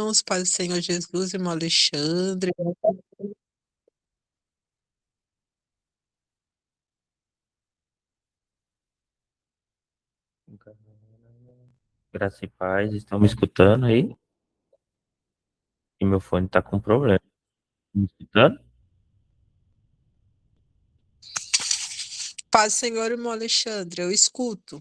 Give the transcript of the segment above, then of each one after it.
irmãos, paz do Senhor Jesus, irmão Alexandre. Graça e paz, estão me escutando aí? E meu fone tá com problema. Me escutando? Paz do Senhor, irmão Alexandre, eu escuto.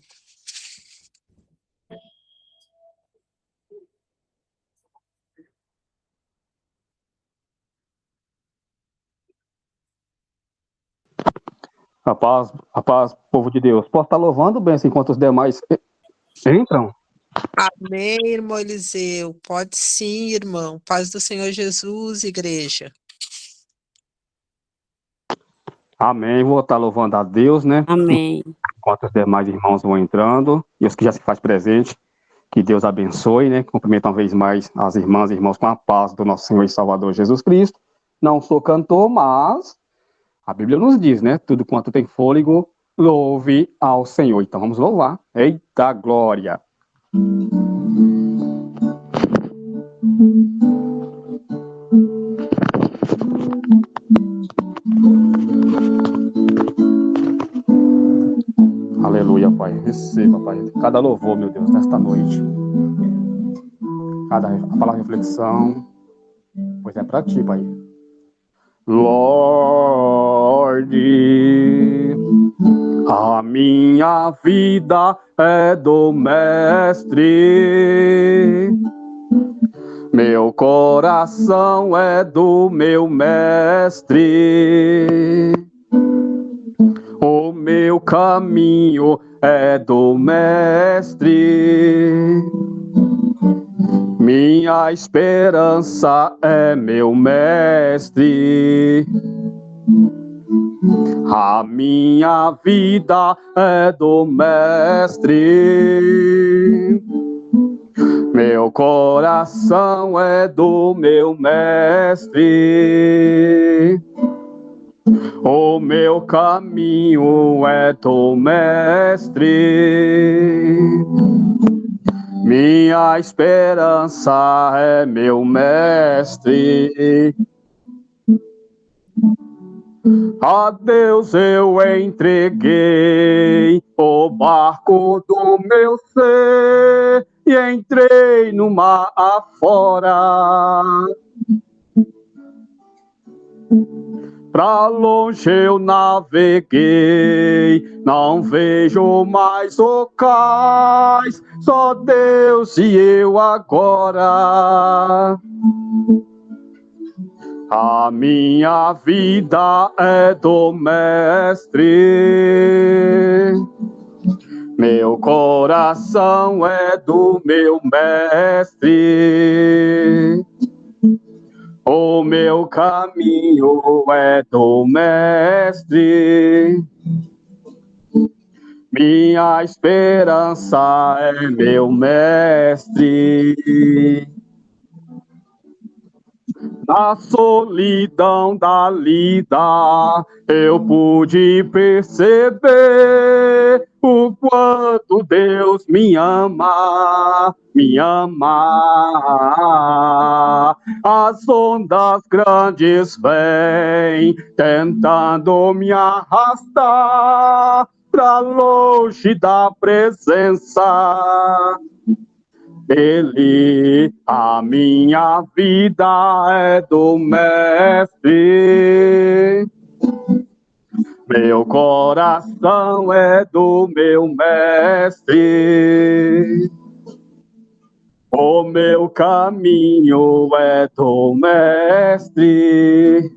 A paz, povo de Deus. Posso estar louvando bem assim, enquanto os demais entram? Amém, irmão Eliseu. Pode sim, irmão. Paz do Senhor Jesus, igreja. Amém. Vou estar louvando a Deus, né? Amém. Enquanto os demais irmãos vão entrando. E os que já se faz presente, que Deus abençoe, né? Cumprimento uma vez mais as irmãs e irmãos com a paz do nosso Senhor e Salvador Jesus Cristo. Não sou cantor, mas a Bíblia nos diz, né? Tudo quanto tem fôlego, louve ao Senhor. Então vamos louvar. Eita glória! Aleluia, Pai. Receba, Pai, cada louvor, meu Deus, nesta noite. Cada palavra de reflexão, pois é para ti, Pai. Lorde, a minha vida é do Mestre. Meu coração é do meu Mestre. O meu caminho é do Mestre. Minha esperança é meu Mestre. A minha vida é do Mestre. Meu coração é do meu Mestre. O meu caminho é do Mestre. Minha esperança é meu Mestre. A Deus eu entreguei o barco do meu ser e entrei no mar afora. Pra longe eu naveguei, não vejo mais o cais, só Deus e eu agora. A minha vida é do Mestre, meu coração é do meu Mestre. O meu caminho é do Mestre. Minha esperança é meu Mestre. Na solidão da lida, eu pude perceber o quanto Deus me ama, me ama. As ondas grandes vêm tentando me arrastar pra longe da presença dele. A minha vida é do Mestre. Meu coração é do meu Mestre. O meu caminho é do Mestre.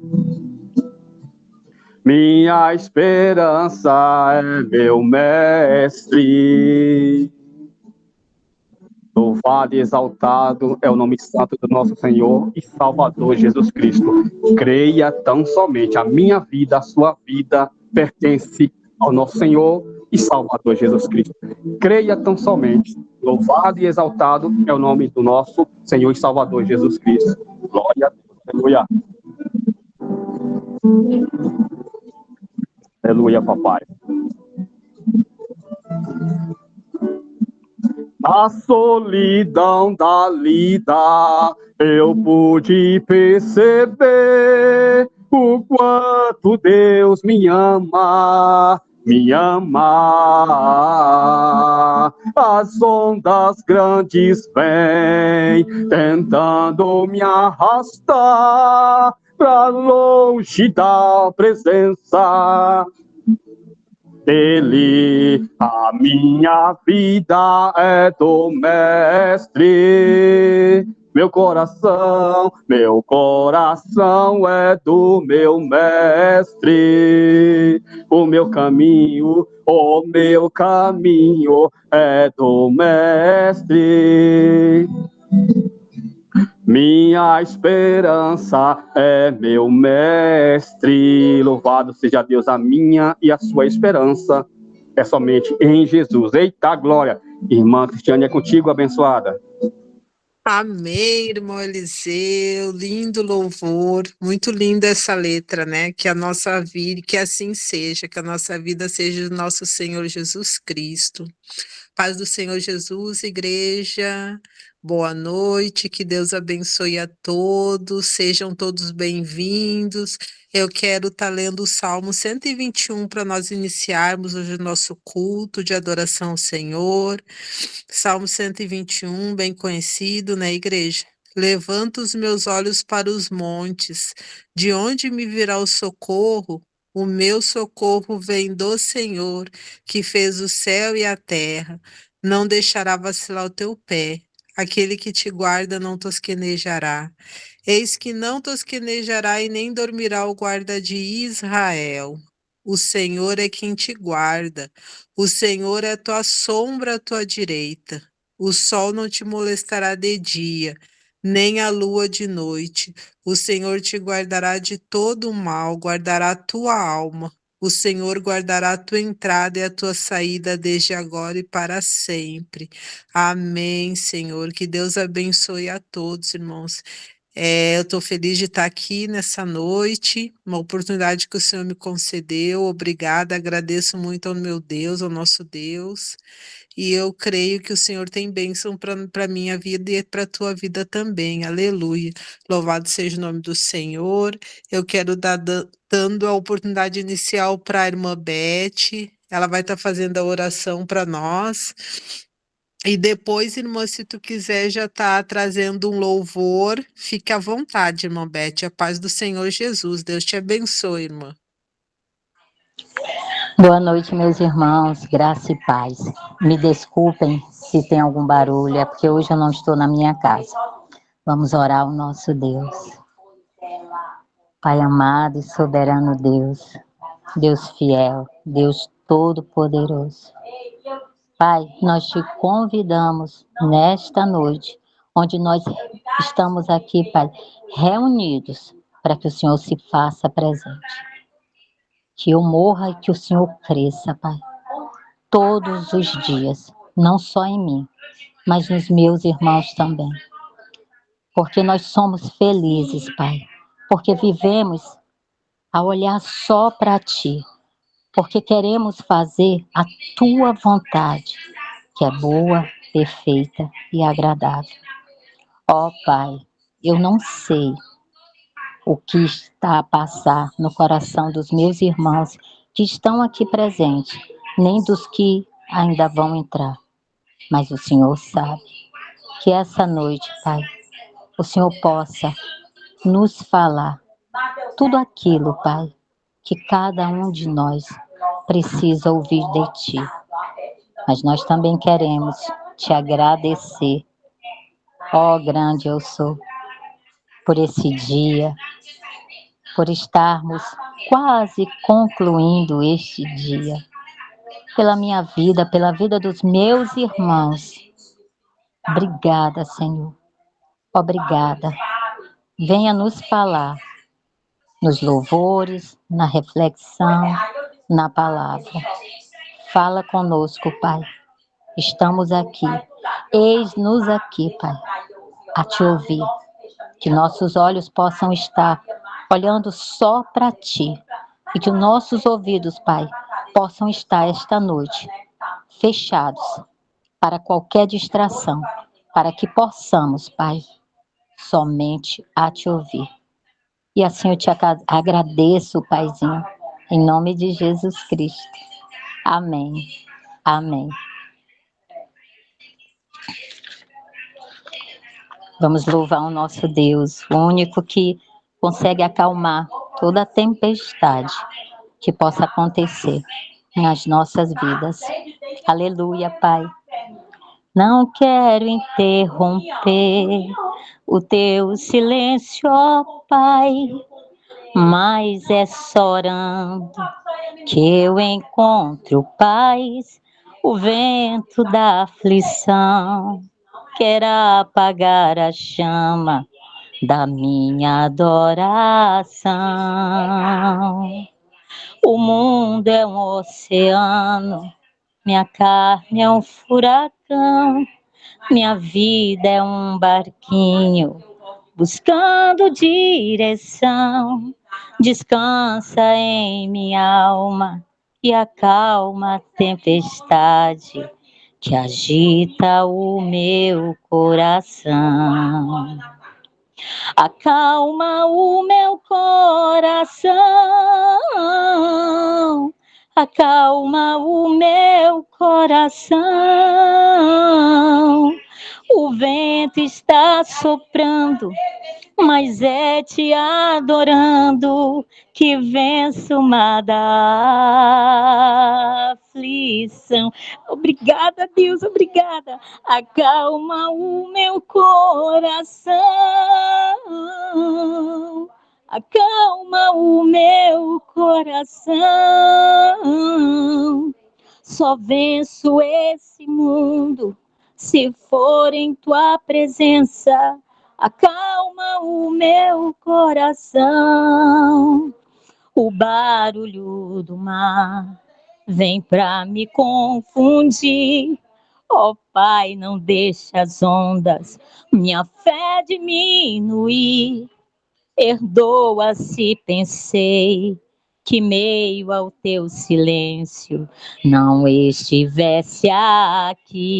Minha esperança é meu Mestre. Louvado e exaltado é o nome santo do nosso Senhor e Salvador Jesus Cristo. Creia tão somente. A minha vida, a sua vida, pertence ao nosso Senhor e Salvador Jesus Cristo. Creia tão somente. Louvado e exaltado é o nome do nosso Senhor e Salvador Jesus Cristo. Glória a Deus. Aleluia. Aleluia, papai. Na solidão da lida, eu pude perceber o quanto Deus me ama, me ama. As ondas grandes vêm tentando me arrastar pra longe da presença dele. A minha vida é do mestre. Meu coração é do meu mestre. O meu caminho é do mestre. Minha esperança é meu mestre. Louvado seja Deus, a minha e a sua esperança é somente em Jesus. Eita glória! Irmã Cristiane, é contigo, abençoada. Amém, irmão Eliseu, lindo louvor, muito linda essa letra, né? Que a nossa vida, que assim seja, que a nossa vida seja do nosso Senhor Jesus Cristo. Paz do Senhor Jesus, igreja, boa noite, que Deus abençoe a todos, sejam todos bem-vindos. Eu quero estar lendo o Salmo 121 para nós iniciarmos hoje o nosso culto de adoração ao Senhor. Salmo 121, bem conhecido, né, igreja? Levanto os meus olhos para os montes, de onde me virá o socorro? O meu socorro vem do Senhor, que fez o céu e a terra. Não deixará vacilar o teu pé. Aquele que te guarda não tosquenejará. Eis que não tosquenejará e nem dormirá o guarda de Israel. O Senhor é quem te guarda. O Senhor é a tua sombra à tua direita. O sol não te molestará de dia, nem a lua de noite. O Senhor te guardará de todo o mal, guardará a tua alma. O Senhor guardará a tua entrada e a tua saída desde agora e para sempre. Amém, Senhor. Que Deus abençoe a todos, irmãos. Eu estou feliz de estar aqui nessa noite, uma oportunidade que o Senhor me concedeu. Obrigada, agradeço muito ao meu Deus, ao nosso Deus. E eu creio que o Senhor tem bênção para a minha vida e para a tua vida também. Aleluia. Louvado seja o nome do Senhor. Eu quero dando a oportunidade inicial para a irmã Beth. Ela vai estar fazendo a oração para nós. E depois, irmã, se tu quiser já tá trazendo um louvor, fique à vontade, irmã Beth. A paz do Senhor Jesus. Deus te abençoe, irmã. Boa noite, meus irmãos, graça e paz. Me desculpem se tem algum barulho, é porque hoje eu não estou na minha casa. Vamos orar ao nosso Deus. Pai amado e soberano Deus, Deus fiel, Deus todo-poderoso. Pai, nós te convidamos nesta noite, onde nós estamos aqui, Pai, reunidos, para que o Senhor se faça presente. Que eu morra e que o Senhor cresça, Pai, todos os dias, não só em mim, mas nos meus irmãos também. Porque nós somos felizes, Pai, porque vivemos a olhar só para Ti, porque queremos fazer a Tua vontade, que é boa, perfeita e agradável. Ó Pai, eu não sei o que está a passar no coração dos meus irmãos que estão aqui presentes, nem dos que ainda vão entrar. Mas o Senhor sabe que essa noite, Pai, o Senhor possa nos falar tudo aquilo, Pai, que cada um de nós precisa ouvir de Ti. Mas nós também queremos Te agradecer, ó grande eu sou, por esse dia, por estarmos quase concluindo este dia, pela minha vida, pela vida dos meus irmãos. Obrigada, Senhor. Obrigada. Venha nos falar nos louvores, na reflexão, na palavra. Fala conosco, Pai. Estamos aqui. Eis-nos aqui, Pai, a Te ouvir. Que nossos olhos possam estar olhando só para Ti. E que nossos ouvidos, Pai, possam estar esta noite fechados para qualquer distração, para que possamos, Pai, somente a Te ouvir. E assim eu te agradeço, Paizinho, em nome de Jesus Cristo. Amém. Amém. Vamos louvar o nosso Deus, o único que consegue acalmar toda a tempestade que possa acontecer nas nossas vidas. Aleluia, Pai. Não quero interromper o teu silêncio, ó Pai, mas é só orando que eu encontro paz. O vento da aflição quer apagar a chama da minha adoração. O mundo é um oceano, minha carne é um furacão, minha vida é um barquinho buscando direção. Descansa em minha alma e acalma a tempestade que agita o meu coração. Acalma o meu coração, acalma o meu coração. O vento está soprando, mas é te adorando que venço uma da aflição. Obrigada, Deus, obrigada. Acalma o meu coração, acalma o meu coração. Só venço esse mundo se for em tua presença. Acalma o meu coração. O barulho do mar vem pra me confundir. Ó Pai, não deixa as ondas minha fé diminuir. Perdoa se pensei que meio ao teu silêncio não estivesse aqui.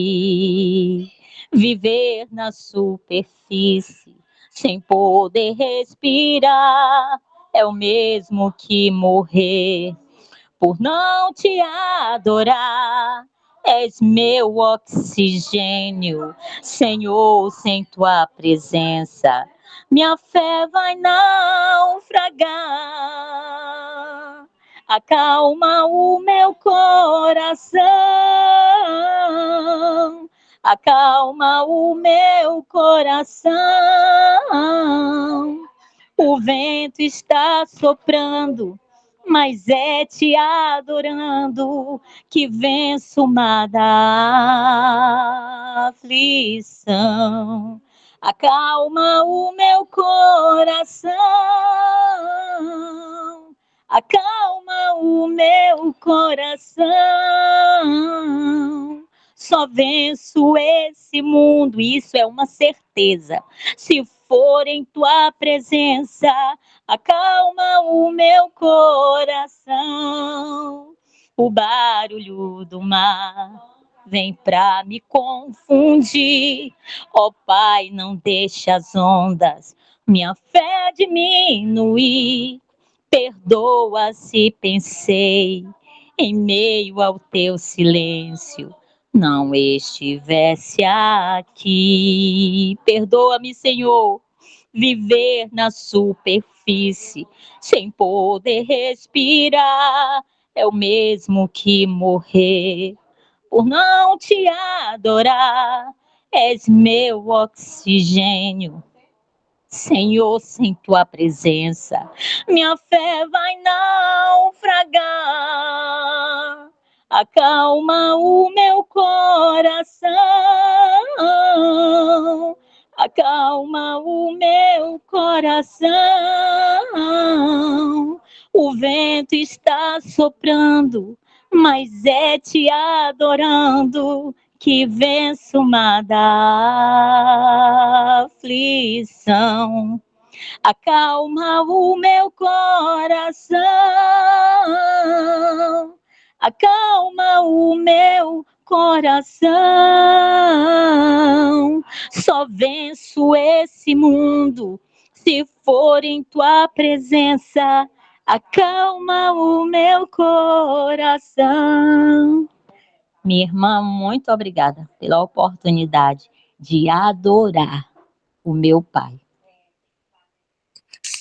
Viver na superfície sem poder respirar é o mesmo que morrer por não te adorar. És meu oxigênio, Senhor, sem tua presença minha fé vai naufragar. Acalma o meu coração, acalma o meu coração. O vento está soprando, mas é te adorando que venço uma da aflição. Acalma o meu coração, acalma o meu coração. Só venço esse mundo, isso é uma certeza. Se for em tua presença, acalma o meu coração. O barulho do mar vem pra me confundir. Ó Pai, não deixa as ondas minha fé diminuir. Perdoa se pensei em meio ao teu silêncio não estivesse aqui. Perdoa-me, Senhor, viver na superfície sem poder respirar é o mesmo que morrer por não te adorar. És meu oxigênio, Senhor, sem tua presença minha fé vai naufragar. Acalma o meu coração, acalma o meu coração. O vento está soprando, mas é te adorando que venço uma da aflição. Acalma o meu coração, acalma o meu coração. Só venço esse mundo se for em tua presença. Acalma o meu coração. Minha irmã, muito obrigada pela oportunidade de adorar o meu Pai.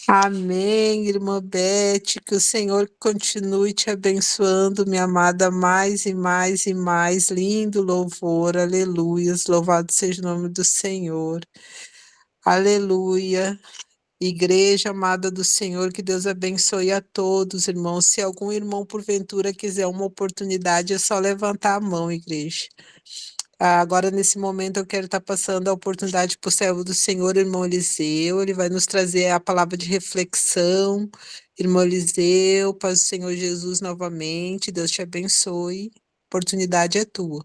Amém, irmã Beth, que o Senhor continue te abençoando, minha amada, mais e mais e mais. Lindo louvor, aleluias, louvado seja o nome do Senhor. Aleluia. Igreja amada do Senhor, que Deus abençoe a todos, irmãos. Se algum irmão, porventura, quiser uma oportunidade, é só levantar a mão, igreja. Agora, nesse momento, eu quero estar passando a oportunidade para o servo do Senhor, irmão Eliseu. Ele vai nos trazer a palavra de reflexão. Irmão Eliseu, paz do Senhor Jesus novamente. Deus te abençoe. A oportunidade é tua.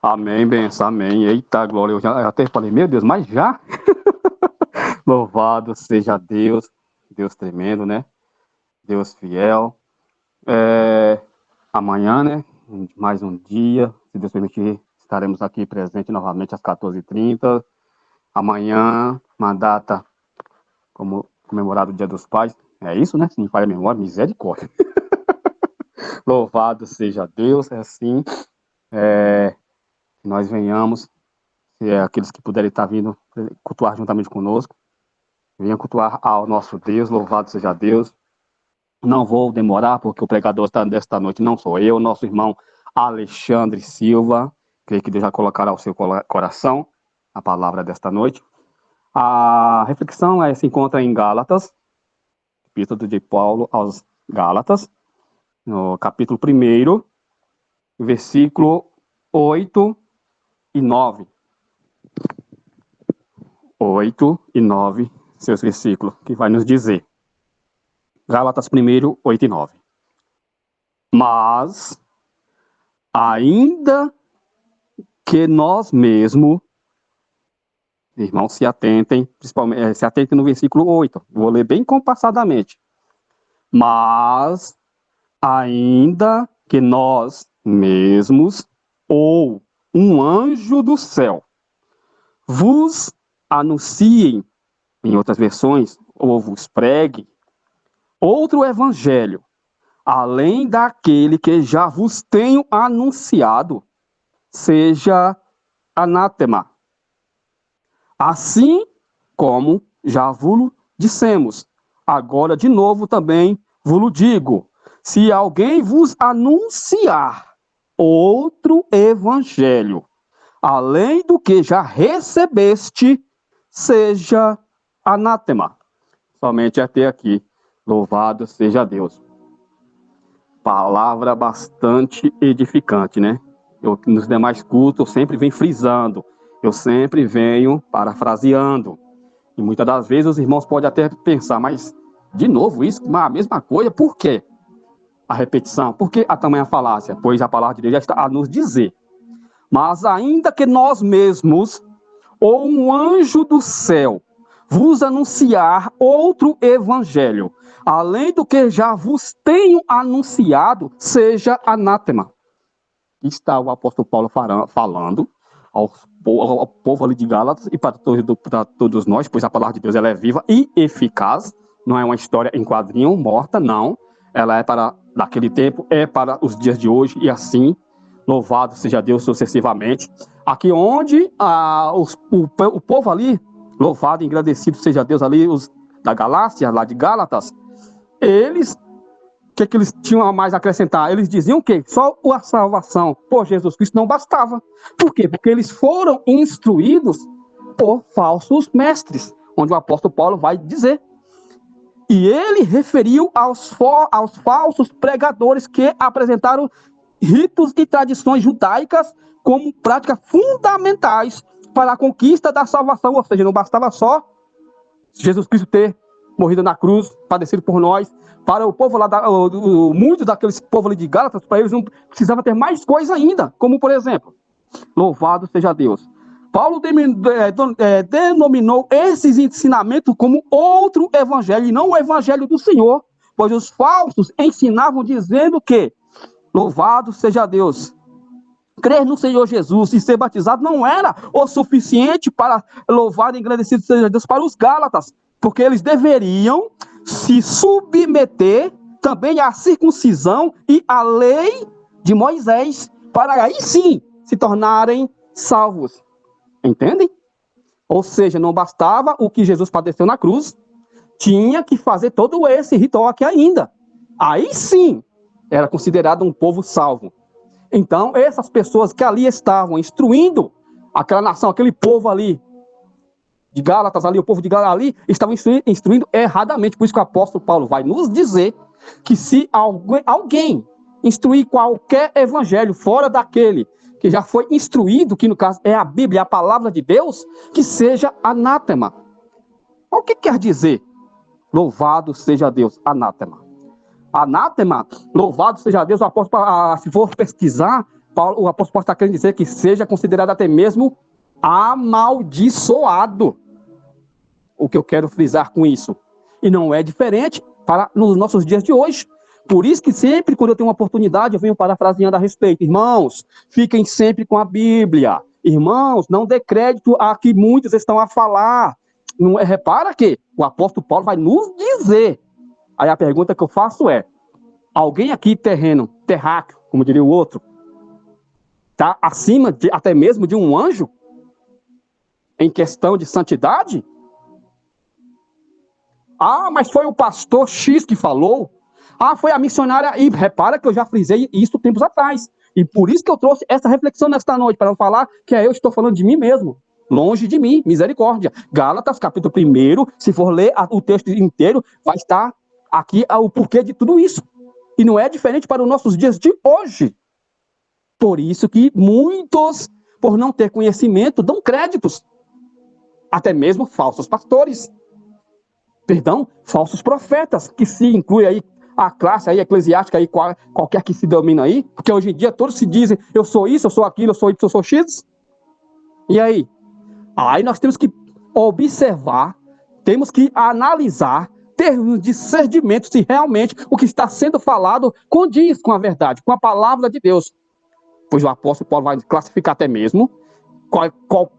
Amém, benção, amém. Eita, glória. Eu até falei, meu Deus, mas já? Louvado seja Deus. Deus tremendo, né? Deus fiel. Amanhã, né? Mais um dia. Se Deus permitir, estaremos aqui presentes novamente às 14h30. Amanhã, uma data como comemorado o Dia dos Pais. É isso, né? Se me falha a memória, misericórdia. Louvado seja Deus. É assim. Que nós venhamos, se é aqueles que puderem estar vindo cultuar juntamente conosco, venham cultuar ao nosso Deus, louvado seja Deus. Não vou demorar, porque o pregador desta noite não sou eu, nosso irmão Alexandre Silva. Creio que Deus já colocará ao seu coração a palavra desta noite. A reflexão se encontra em Gálatas, epístola de Paulo aos Gálatas, no capítulo 1, versículo 8 e 9. 8 e 9, seus versículos, que vai nos dizer. Gálatas 1, 8 e 9. Mas, ainda que nós mesmos, irmãos, se atentem, principalmente, se atentem no versículo 8, vou ler bem compassadamente. Mas, ainda que nós mesmos, ou um anjo do céu, vos anunciem, em outras versões, ou vos pregue, outro evangelho, além daquele que já vos tenho anunciado, seja anátema. Assim como já vos dissemos, agora de novo também vos digo, se alguém vos anunciar outro evangelho, além do que já recebeste, seja anátema. Somente até aqui. Louvado seja Deus. Palavra bastante edificante, né? Nos demais cultos, eu sempre venho frisando. Eu sempre venho parafraseando. E muitas das vezes os irmãos podem até pensar, mas de novo isso, a mesma coisa, por quê? A repetição, por que a tamanha falácia? Pois a palavra de Deus já está a nos dizer. Mas ainda que nós mesmos, ou um anjo do céu, vos anunciar outro evangelho, além do que já vos tenho anunciado, seja anátema. Está o apóstolo Paulo falando ao povo ali de Gálatas e para todos nós, pois a palavra de Deus ela é viva e eficaz, não é uma história em quadrinho, morta, não. Ela é para daquele tempo, é para os dias de hoje e assim, louvado seja Deus sucessivamente. Aqui onde o povo ali, louvado e agradecido seja Deus ali, os da Galácia, lá de Gálatas, eles, o que eles tinham a mais a acrescentar? Eles diziam que só a salvação por Jesus Cristo não bastava. Por quê? Porque eles foram instruídos por falsos mestres, onde o apóstolo Paulo vai dizer. E ele referiu aos falsos pregadores que apresentaram ritos e tradições judaicas como práticas fundamentais para a conquista da salvação. Ou seja, não bastava só Jesus Cristo ter morrido na cruz, padecido por nós. Para o povo lá, muitos daqueles povos ali de Gálatas, para eles não precisava ter mais coisa ainda. Como, por exemplo, louvado seja Deus. Paulo denominou esses ensinamentos como outro evangelho, e não o evangelho do Senhor, pois os falsos ensinavam dizendo que louvado seja Deus. Crer no Senhor Jesus e ser batizado não era o suficiente para louvar e engrandecido seja Deus para os Gálatas, porque eles deveriam se submeter também à circuncisão e à lei de Moisés, para aí sim se tornarem salvos. Entendem? Ou seja, não bastava o que Jesus padeceu na cruz, tinha que fazer todo esse ritual aqui ainda. Aí sim era considerado um povo salvo. Então, essas pessoas que ali estavam instruindo aquela nação, aquele povo ali, de Gálatas ali, o povo de Gálatas ali, estavam instruindo erradamente. Por isso que o apóstolo Paulo vai nos dizer que se alguém instruir qualquer evangelho fora daquele que já foi instruído, que no caso é a Bíblia, a palavra de Deus, que seja anátema. O que quer dizer? Louvado seja Deus, anátema. Anátema, louvado seja Deus, o apóstolo, se for pesquisar, o apóstolo está querendo dizer que seja considerado até mesmo amaldiçoado. O que eu quero frisar com isso. E não é diferente para nos nossos dias de hoje. Por isso que sempre, quando eu tenho uma oportunidade, eu venho parafraseando a respeito. Irmãos, fiquem sempre com a Bíblia. Irmãos, não dê crédito a que muitos estão a falar. Não é, repara que o apóstolo Paulo vai nos dizer. Aí a pergunta que eu faço é, alguém aqui terráqueo, como diria o outro, está acima até mesmo de um anjo? Em questão de santidade? Ah, mas foi o pastor X que falou. Ah, foi a missionária. E repara que eu já frisei isso tempos atrás. E por isso que eu trouxe essa reflexão nesta noite, para não falar que eu estou falando de mim mesmo. Longe de mim, misericórdia. Gálatas, capítulo 1, se for ler o texto inteiro, vai estar aqui o porquê de tudo isso. E não é diferente para os nossos dias de hoje. Por isso que muitos, por não ter conhecimento, dão créditos. Até mesmo falsos pastores. Perdão, falsos profetas, que se inclui aí a classe aí eclesiástica aí, qualquer que se domina aí, porque hoje em dia todos se dizem, eu sou isso, eu sou aquilo, eu sou Y, eu sou X. E aí? Aí nós temos que observar, temos que analisar, ter um discernimento se realmente o que está sendo falado condiz com a verdade, com a palavra de Deus. Pois o apóstolo Paulo vai classificar até mesmo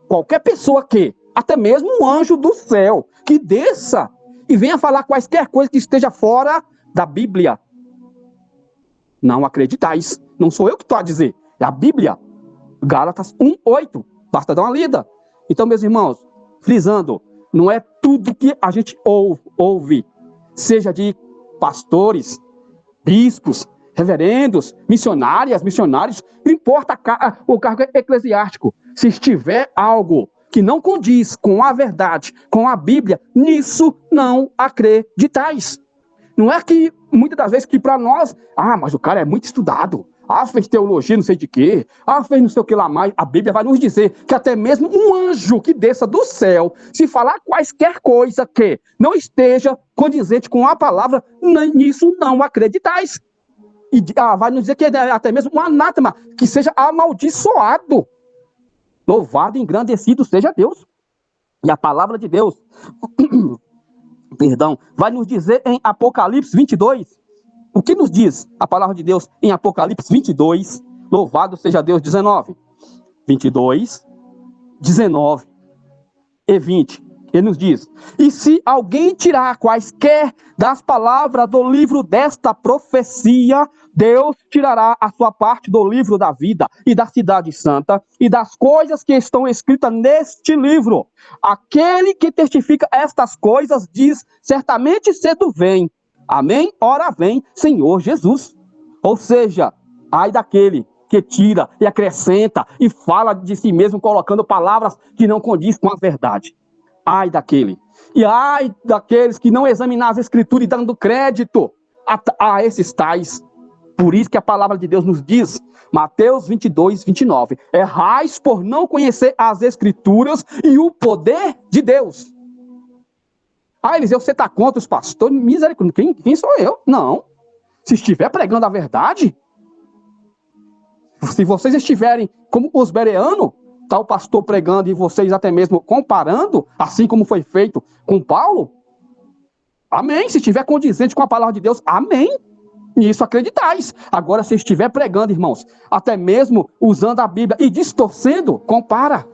qualquer pessoa que, até mesmo um anjo do céu, que desça e venha falar quaisquer coisa que esteja fora da Bíblia. Não acreditais. Não sou eu que estou a dizer. É a Bíblia. Gálatas 1:8. Basta dar uma lida. Então, meus irmãos, frisando, não é tudo que a gente ouve, seja de pastores, bispos, reverendos, missionários, não importa o cargo eclesiástico. Se estiver algo que não condiz com a verdade, com a Bíblia, nisso não acreditais. Não é que, muitas das vezes, que para nós, mas o cara é muito estudado, fez teologia, não sei de quê, fez não sei o que lá mais. A Bíblia vai nos dizer que até mesmo um anjo que desça do céu, se falar quaisquer coisa que não esteja condizente com a palavra, nisso não acreditais. E vai nos dizer que é até mesmo um anátema, que seja amaldiçoado. Louvado e engrandecido seja Deus. E a palavra de Deus, vai nos dizer em Apocalipse 22, o que nos diz a palavra de Deus em Apocalipse 22, louvado seja Deus, 22, 19 e 20. Ele nos diz, e se alguém tirar quaisquer das palavras do livro desta profecia, Deus tirará a sua parte do livro da vida e da cidade santa e das coisas que estão escritas neste livro. Aquele que testifica estas coisas diz, certamente cedo vem. Amém? Ora vem, Senhor Jesus. Ou seja, ai daquele que tira e acrescenta e fala de si mesmo, colocando palavras que não condiz com a verdade. Ai daquele. E ai daqueles que não examinam as escrituras e dando crédito a esses tais. Por isso que a palavra de Deus nos diz, Mateus 22, 29, errais por não conhecer as escrituras e o poder de Deus. Eliseu, você está contra os pastores? Misericórdia, quem sou eu? Não. Se estiver pregando a verdade, se vocês estiverem como os bereanos, está o pastor pregando e vocês até mesmo comparando, assim como foi feito com Paulo, Amém. Se estiver condizente com a palavra de Deus, amém. Nisso acreditais. Agora, se estiver pregando, irmãos, até mesmo usando a Bíblia e distorcendo, compara.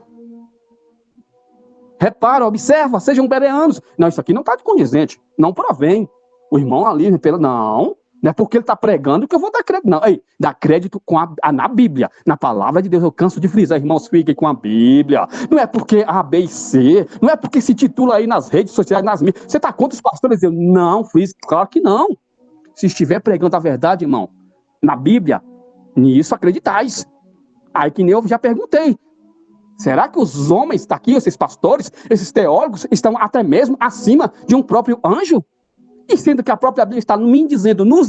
Repara, observa, sejam bereanos. Não, isso aqui não está condizente. Não provém. O irmão ali, não é porque ele está pregando que eu vou dar crédito. Não, dá crédito na Bíblia, na palavra de Deus. Eu canso de frisar, irmãos, fiquem com a Bíblia. Não é porque A, B e C, não é porque se titula aí nas redes sociais, nas mídias. Você está contra os pastores? Não, frise, claro que não. Se estiver pregando a verdade, irmão, na Bíblia, nisso acreditais. Aí que nem eu já perguntei. Será que os homens daqui, esses pastores, esses teólogos, estão até mesmo acima de um próprio anjo? E sendo que a própria Bíblia está nos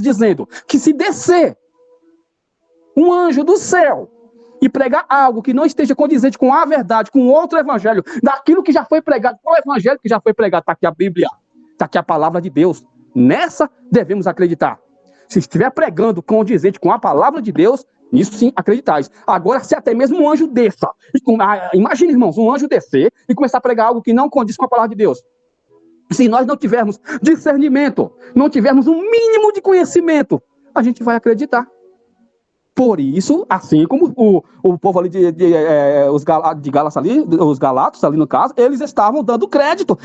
dizendo, que se descer um anjo do céu e pregar algo que não esteja condizente com a verdade, com outro evangelho, daquilo que já foi pregado, qual evangelho que já foi pregado? Está aqui a Bíblia, está aqui a palavra de Deus. Nessa devemos acreditar. Se estiver pregando condizente com a palavra de Deus, nisso sim acreditais. Agora, se até mesmo um anjo desça, imagine, irmãos, um anjo descer e começar a pregar algo que não condiz com a palavra de Deus. Se nós não tivermos discernimento, não tivermos um mínimo de conhecimento, a gente vai acreditar. Por isso, assim como o povo ali os Gálatas ali, os Galatas ali no caso, eles estavam dando crédito.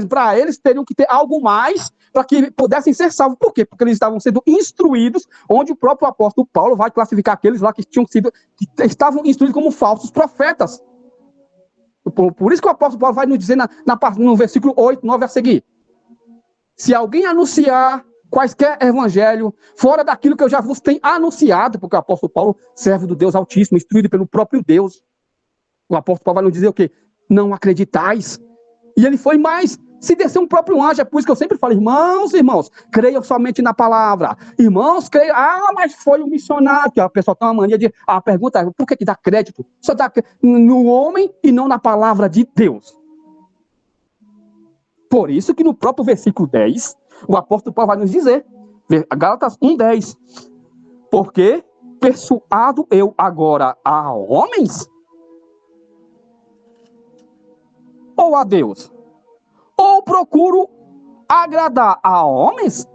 Para eles teriam que ter algo mais para que pudessem ser salvos. Por quê? Porque eles estavam sendo instruídos, onde o próprio apóstolo Paulo vai classificar aqueles lá que estavam instruídos como falsos profetas. Por isso que o apóstolo Paulo vai nos dizer no versículo 8, 9 a seguir. Se alguém anunciar quaisquer evangelho, fora daquilo que eu já vos tenho anunciado, porque o apóstolo Paulo serve do Deus Altíssimo, instruído pelo próprio Deus. O apóstolo Paulo vai nos dizer o quê? Não acreditais. E ele foi mais. Se descer um próprio anjo, é por isso que eu sempre falo, irmãos, creiam somente na palavra. Irmãos, creiam. Mas foi um missionário. Que a pessoa tem uma mania de. A pergunta é, por que dá crédito? Só dá no homem e não na palavra de Deus. Por isso que no próprio versículo 10, o apóstolo Paulo vai nos dizer, Gálatas 1:10, porque persuado eu agora a homens ou a Deus? Ou procuro agradar a homens?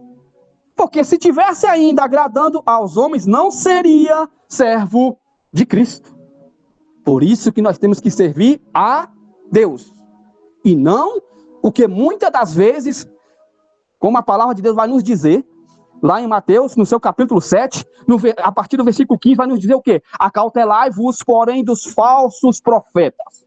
Porque se tivesse ainda agradando aos homens, não seria servo de Cristo. Por isso que nós temos que servir a Deus. E não o que muitas das vezes, como a palavra de Deus vai nos dizer, lá em Mateus, no seu capítulo 7, a partir do versículo 15, vai nos dizer o quê? Acautelai-vos, porém, dos falsos profetas,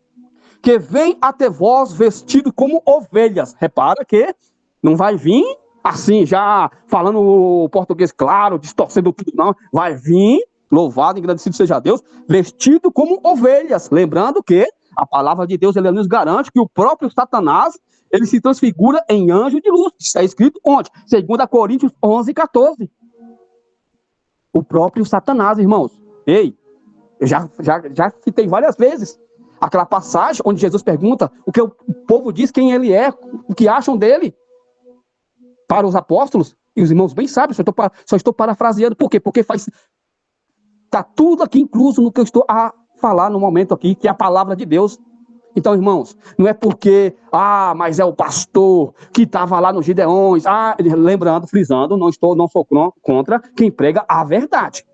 que vêm até vós vestidos como ovelhas. Repara que não vai vir assim, já falando o português claro, distorcendo tudo, não. Vai vir, louvado, engrandecido seja Deus, vestido como ovelhas. Lembrando que a palavra de Deus, ele nos garante que o próprio Satanás, ele se transfigura em anjo de luz. Isso é escrito onde? 2 Coríntios 11:14. O próprio Satanás, irmãos. Eu já citei várias vezes aquela passagem onde Jesus pergunta o que o povo diz, quem ele é, o que acham dele, para os apóstolos, e os irmãos bem sabem, só estou parafraseando. Por quê? Porque está tudo aqui incluso no que eu estou a falar no momento aqui, que é a palavra de Deus. Então, irmãos, não é porque, mas é o pastor que estava lá nos Gideões, lembrando, frisando, não sou contra quem prega a verdade.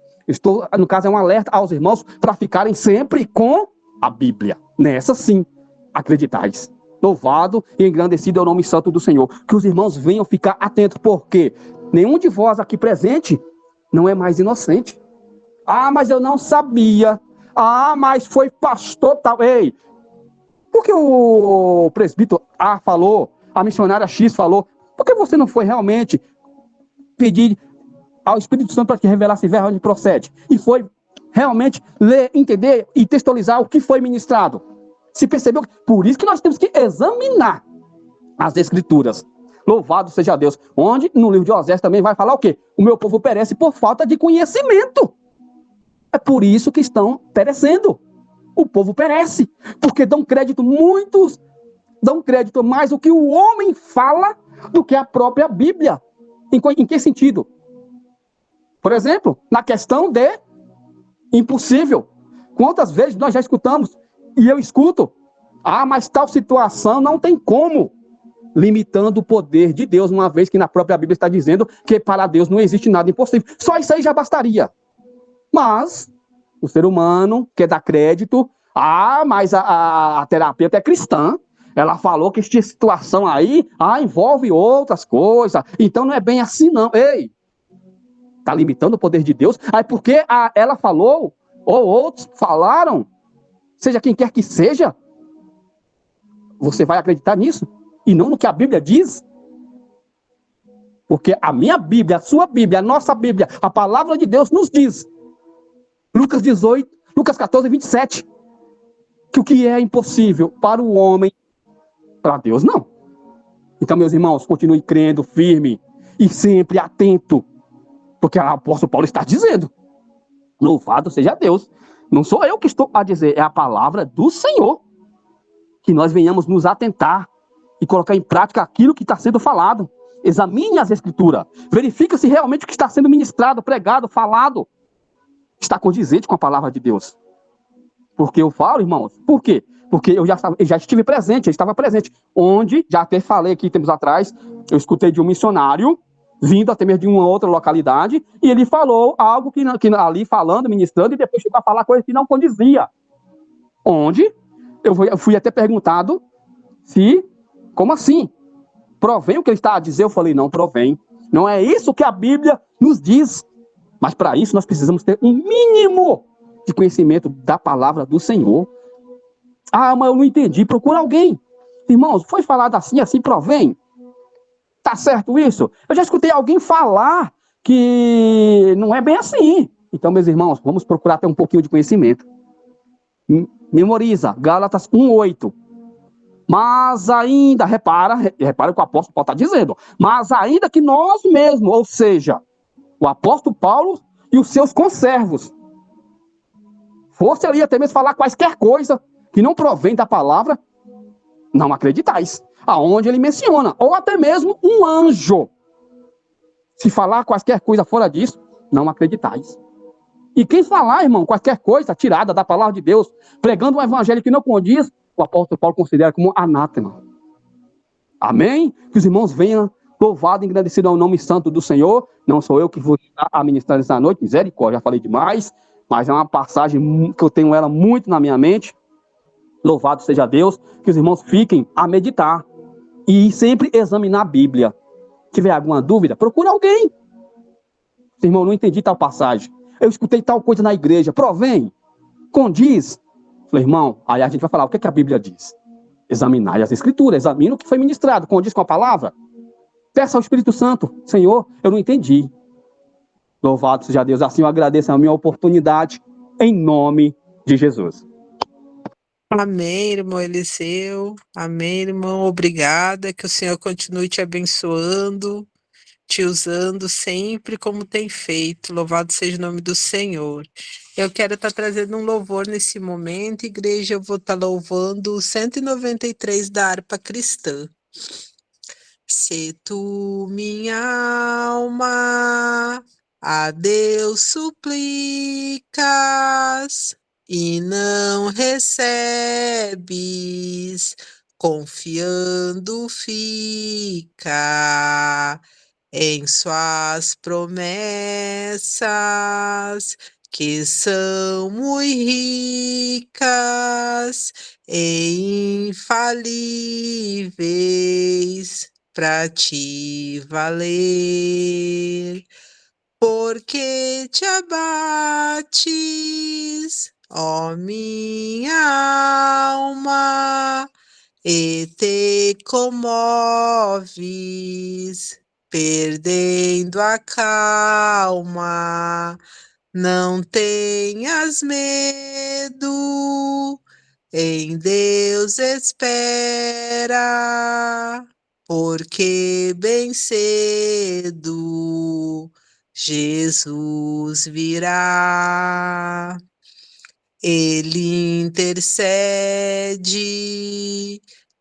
No caso, é um alerta aos irmãos para ficarem sempre com a Bíblia. Nessa sim, acreditais. Louvado e engrandecido é o nome santo do Senhor. Que os irmãos venham ficar atentos, porque nenhum de vós aqui presente não é mais inocente. Mas eu não sabia. Mas foi pastor tal. Ei, por que o presbítero A falou, a missionária X falou? Por que você não foi realmente pedir ao Espírito Santo para te revelar se verdadeiramente procede? E foi realmente ler, entender e textualizar o que foi ministrado. Se percebeu? Por isso que nós temos que examinar as Escrituras. Louvado seja Deus. Onde, no livro de Osés também vai falar o quê? O meu povo perece por falta de conhecimento. É por isso que estão perecendo. O povo perece, porque muitos dão crédito mais o que o homem fala do que a própria Bíblia. Em que sentido? Por exemplo, na questão de impossível. Quantas vezes nós já escutamos, e eu escuto, mas tal situação não tem como. limitando o poder de Deus, uma vez que na própria Bíblia está dizendo que para Deus não existe nada impossível. Só isso aí já bastaria. Mas o ser humano quer dar crédito. Mas a terapeuta é cristã. Ela falou que essa situação aí envolve outras coisas. Então não é bem assim, não. Ei, está limitando o poder de Deus? Aí porque ela falou, ou outros falaram, seja quem quer que seja, você vai acreditar nisso? E não no que a Bíblia diz? Porque a minha Bíblia, a sua Bíblia, a nossa Bíblia, a palavra de Deus nos diz, Lucas 18, Lucas 14, 27, que o que é impossível para o homem, para Deus não. Então, meus irmãos, continue crendo firme e sempre atento, porque o apóstolo Paulo está dizendo, louvado seja Deus. Não sou eu que estou a dizer, é a palavra do Senhor. Que nós venhamos nos atentar e colocar em prática aquilo que está sendo falado. Examine as escrituras. Verifique se realmente o que está sendo ministrado, pregado, falado, está condizente com a palavra de Deus. Porque eu falo, irmãos, eu já estive presente, eu estava presente. Onde, já até falei aqui tempos atrás, eu escutei de um missionário, vindo até mesmo de uma outra localidade, e ele falou algo que ali falando, ministrando, e depois chegou a falar coisa que não condizia. Onde eu fui até perguntado como assim? Provém o que ele está a dizer? Eu falei, não provém. Não é isso que a Bíblia nos diz. Mas para isso nós precisamos ter um mínimo de conhecimento da palavra do Senhor. Mas eu não entendi. Procura alguém. Irmãos, foi falado assim, assim provém. Tá certo isso? Eu já escutei alguém falar que não é bem assim. Então, meus irmãos, vamos procurar ter um pouquinho de conhecimento. Memoriza, Gálatas 1:8. Mas ainda, repara o que o apóstolo Paulo está dizendo, mas ainda que nós mesmos, ou seja, o apóstolo Paulo e os seus conservos, fosse ali até mesmo falar quaisquer coisa que não provém da palavra, não acreditais. Aonde ele menciona, ou até mesmo um anjo, se falar quaisquer coisa fora disso, não acreditais. E quem falar, irmão, qualquer coisa tirada da palavra de Deus, pregando um evangelho que não condiz, o apóstolo Paulo considera como anátema. Amém? Que os irmãos venham louvado e engrandecido ao nome santo do Senhor. Não sou eu que vou estar ministrando essa noite, misericórdia, já falei demais, mas é uma passagem que eu tenho ela muito na minha mente. Louvado seja Deus, que os irmãos fiquem a meditar e sempre examinar a Bíblia. Se tiver alguma dúvida, procure alguém. Irmão, não entendi tal passagem. Eu escutei tal coisa na igreja. Provém, condiz. Falei, irmão, aí a gente vai falar o que a Bíblia diz. Examinar as escrituras, examina o que foi ministrado, condiz com a palavra. Peça ao Espírito Santo, Senhor, eu não entendi. Louvado seja Deus, assim eu agradeço a minha oportunidade, em nome de Jesus. Amém, irmão Eliseu. Amém, irmão. Obrigada. Que o Senhor continue te abençoando, te usando sempre como tem feito. Louvado seja o nome do Senhor. Eu quero estar trazendo um louvor nesse momento, igreja. Eu vou estar louvando o 193 da harpa cristã. Se tu, minha alma, a Deus suplicas e não recebes, confiando fica em suas promessas, que são muito ricas e infalíveis para te valer. Porque te abates, ó minha alma, e te comoves, perdendo a calma. Não tenhas medo, em Deus espera, porque bem cedo Jesus virá. Ele intercede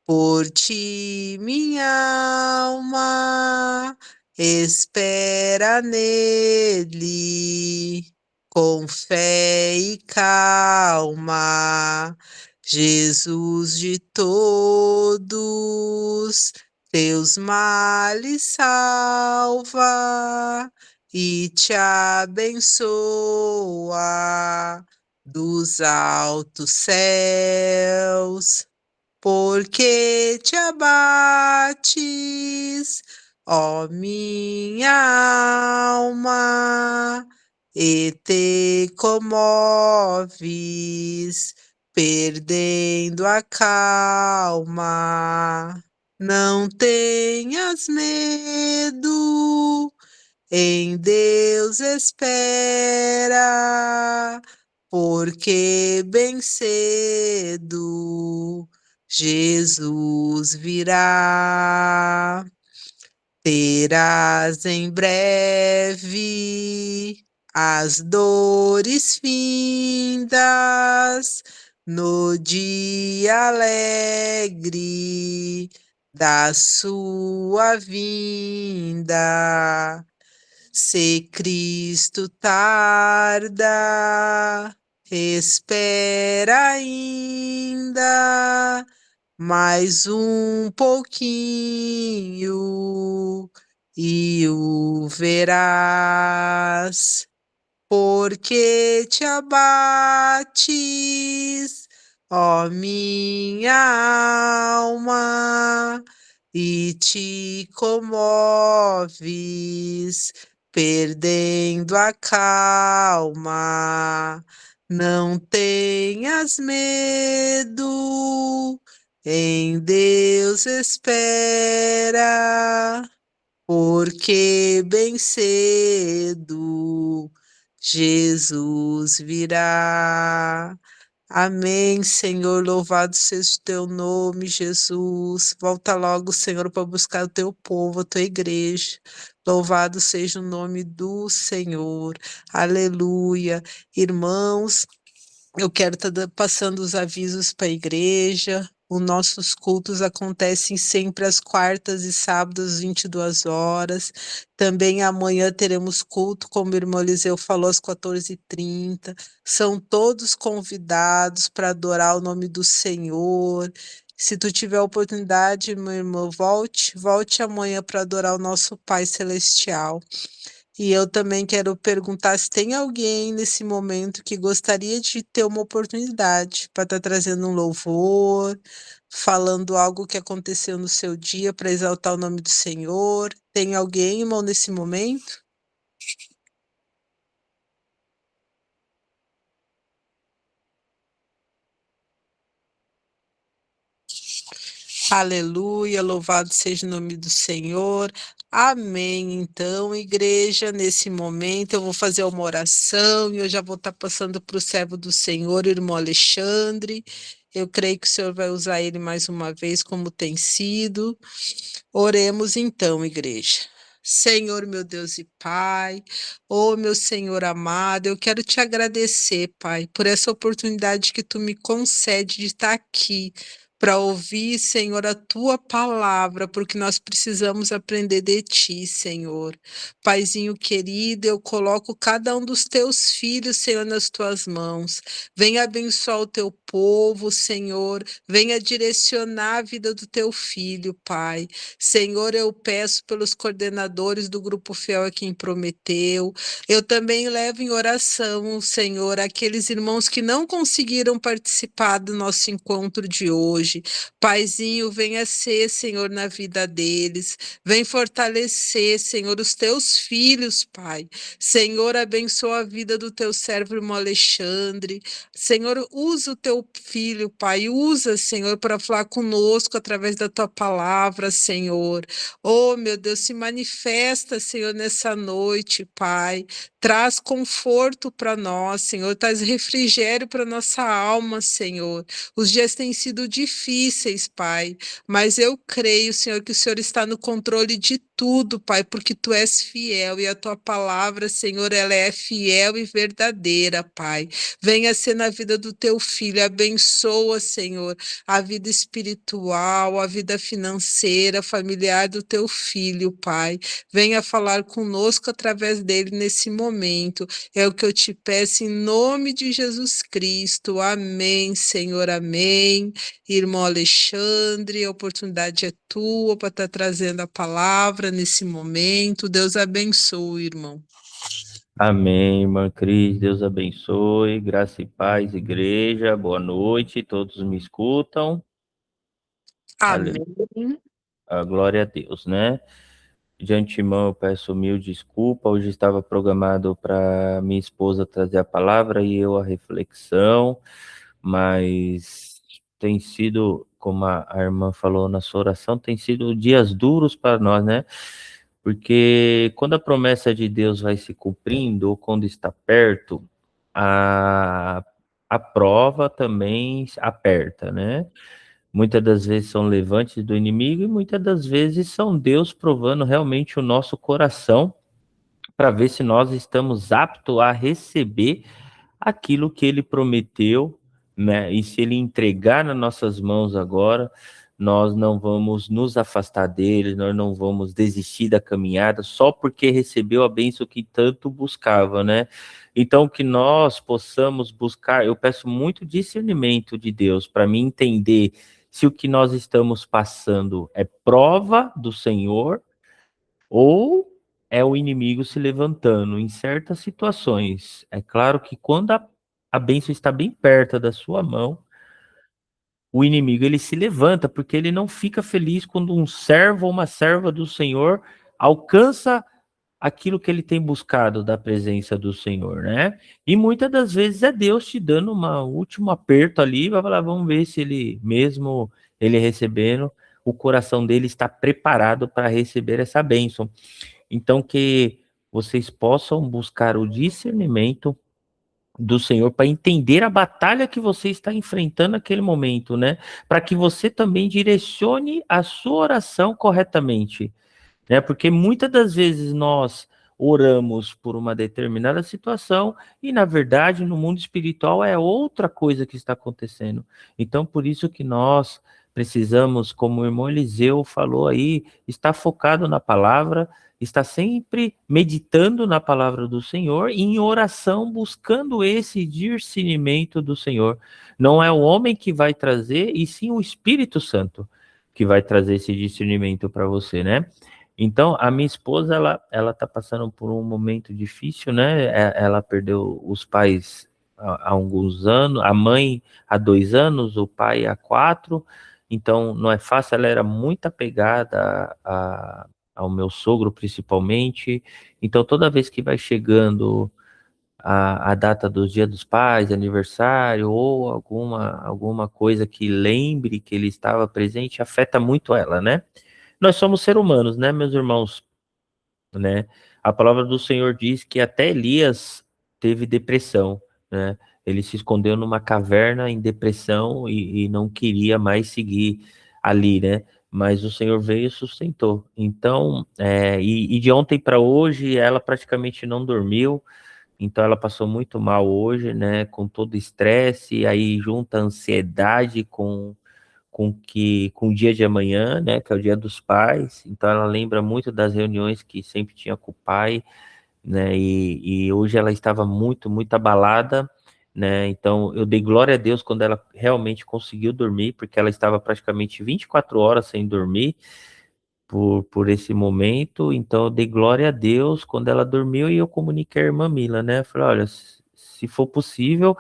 por ti, minha alma, espera nele com fé e calma. Jesus de todos teus males salva e te abençoa dos altos céus, porque te abates, ó minha alma, e te comoves, perdendo a calma. Não tenhas medo, em Deus espera, porque bem cedo Jesus virá. Terás em breve as dores findas no dia alegre da sua vinda. Se Cristo tarda, espera ainda mais um pouquinho e o verás, porque te abates, ó minha alma, e te comoves, perdendo a calma. Não tenhas medo, em Deus espera, porque bem cedo Jesus virá. Amém, Senhor, louvado seja o teu nome, Jesus. Volta logo, Senhor, para buscar o teu povo, a tua igreja. Louvado seja o nome do Senhor. Aleluia. Irmãos, eu quero estar passando os avisos para a igreja. Os nossos cultos acontecem sempre às quartas e sábados, às 22 horas. Também amanhã teremos culto, como o irmão Eliseu falou, às 14h30. São todos convidados para adorar o nome do Senhor. Se tu tiver oportunidade, meu irmão, volte amanhã para adorar o nosso Pai Celestial. E eu também quero perguntar se tem alguém nesse momento que gostaria de ter uma oportunidade para estar trazendo um louvor, falando algo que aconteceu no seu dia para exaltar o nome do Senhor. Tem alguém, irmão, nesse momento? Aleluia, louvado seja o nome do Senhor. Amém. Então, igreja, nesse momento eu vou fazer uma oração e eu já vou estar passando para o servo do Senhor, o irmão Alexandre. Eu creio que o Senhor vai usar ele mais uma vez, como tem sido. Oremos então, igreja. Senhor, meu Deus e Pai, ô meu Senhor amado, eu quero te agradecer, Pai, por essa oportunidade que tu me concede de estar aqui para ouvir, Senhor, a tua palavra, porque nós precisamos aprender de ti, Senhor. Paizinho querido, eu coloco cada um dos teus filhos, Senhor, nas tuas mãos. Venha abençoar o teu povo, Senhor. Venha direcionar a vida do teu filho, Pai. Senhor, eu peço pelos coordenadores do Grupo Fiel a quem prometeu. Eu também levo em oração, Senhor, aqueles irmãos que não conseguiram participar do nosso encontro de hoje. Paizinho, venha ser, Senhor, na vida deles. Vem fortalecer, Senhor, os teus filhos, Pai. Senhor, abençoa a vida do teu servo, irmão Alexandre. Senhor, usa o teu filho, Pai. Usa, Senhor, para falar conosco através da tua palavra, Senhor. Oh, meu Deus, se manifesta, Senhor, nessa noite, Pai. Traz conforto para nós, Senhor. Traz refrigério para nossa alma, Senhor. Os dias têm sido difíceis, Pai, mas eu creio, Senhor, que o Senhor está no controle de tudo, Pai, porque Tu és fiel e a Tua palavra, Senhor, ela é fiel e verdadeira, Pai. Venha ser na vida do Teu filho, abençoa, Senhor, a vida espiritual, a vida financeira, familiar do Teu filho, Pai. Venha falar conosco através dele nesse momento. É o que eu te peço em nome de Jesus Cristo. Amém, Senhor, amém. Irmão Alexandre, a oportunidade é tua para estar trazendo a palavra nesse momento. Deus abençoe, irmão. Amém, irmã Cris, Deus abençoe, graça e paz, igreja, boa noite, todos me escutam? Amém. Glória a Deus, né? De antemão eu peço mil desculpas, hoje estava programado para minha esposa trazer a palavra e eu a reflexão, mas tem sido, como a irmã falou na sua oração, tem sido dias duros para nós, né? Porque quando a promessa de Deus vai se cumprindo, ou quando está perto, a, a prova também aperta, né? Muitas das vezes são levantes do inimigo e muitas das vezes são Deus provando realmente o nosso coração para ver se nós estamos aptos a receber aquilo que ele prometeu, né? E se ele entregar nas nossas mãos agora, nós não vamos nos afastar dele, nós não vamos desistir da caminhada só porque recebeu a bênção que tanto buscava, né? Então, que nós possamos buscar, eu peço muito discernimento de Deus para me entender se o que nós estamos passando é prova do Senhor ou é o inimigo se levantando em certas situações. É claro que quando a bênção está bem perto da sua mão, o inimigo ele se levanta, porque ele não fica feliz quando um servo ou uma serva do Senhor alcança aquilo que ele tem buscado da presença do Senhor, né? E muitas das vezes é Deus te dando um último aperto ali, vai falar, vamos ver se ele mesmo, ele recebendo, o coração dele está preparado para receber essa bênção. Então, que vocês possam buscar o discernimento do Senhor para entender a batalha que você está enfrentando naquele momento, né? Para que você também direcione a sua oração corretamente, né? Porque muitas das vezes nós oramos por uma determinada situação e, na verdade, no mundo espiritual é outra coisa que está acontecendo. Então, por isso que nós precisamos, como o irmão Eliseu falou aí, estar focado na palavra, estar sempre meditando na palavra do Senhor e em oração buscando esse discernimento do Senhor. Não é o homem que vai trazer, e sim o Espírito Santo que vai trazer esse discernimento para você, né? Então, a minha esposa, ela tá passando por um momento difícil, né? Ela perdeu os pais há alguns anos, a mãe há 2 anos, o pai há 4, então não é fácil, ela era muito apegada ao meu sogro, principalmente, então toda vez que vai chegando a data dos Dia dos Pais, aniversário, ou alguma coisa que lembre que ele estava presente, afeta muito ela, né? Nós somos seres humanos, né, meus irmãos? Né? A palavra do Senhor diz que até Elias teve depressão, né? Ele se escondeu numa caverna em depressão e não queria mais seguir ali, né? Mas o Senhor veio e sustentou. Então, e de ontem para hoje, ela praticamente não dormiu, então ela passou muito mal hoje, né? Com todo o estresse, aí junta a ansiedade com o dia de amanhã, né, que é o dia dos pais, então ela lembra muito das reuniões que sempre tinha com o pai, né, e hoje ela estava muito abalada, né, então eu dei glória a Deus quando ela realmente conseguiu dormir, porque ela estava praticamente 24 horas sem dormir, por esse momento, então eu dei glória a Deus quando ela dormiu e eu comuniquei a irmã Mila, né, falei, olha, se for possível,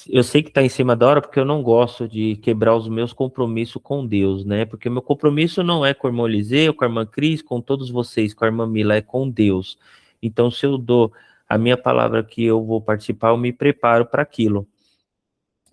eu sei que está em cima da hora, porque eu não gosto de quebrar os meus compromissos com Deus, né? Porque meu compromisso não é com o irmão Eliseu, com a irmã Cris, com todos vocês, com a irmã Mila, é com Deus. Então, se eu dou a minha palavra que eu vou participar, eu me preparo para aquilo,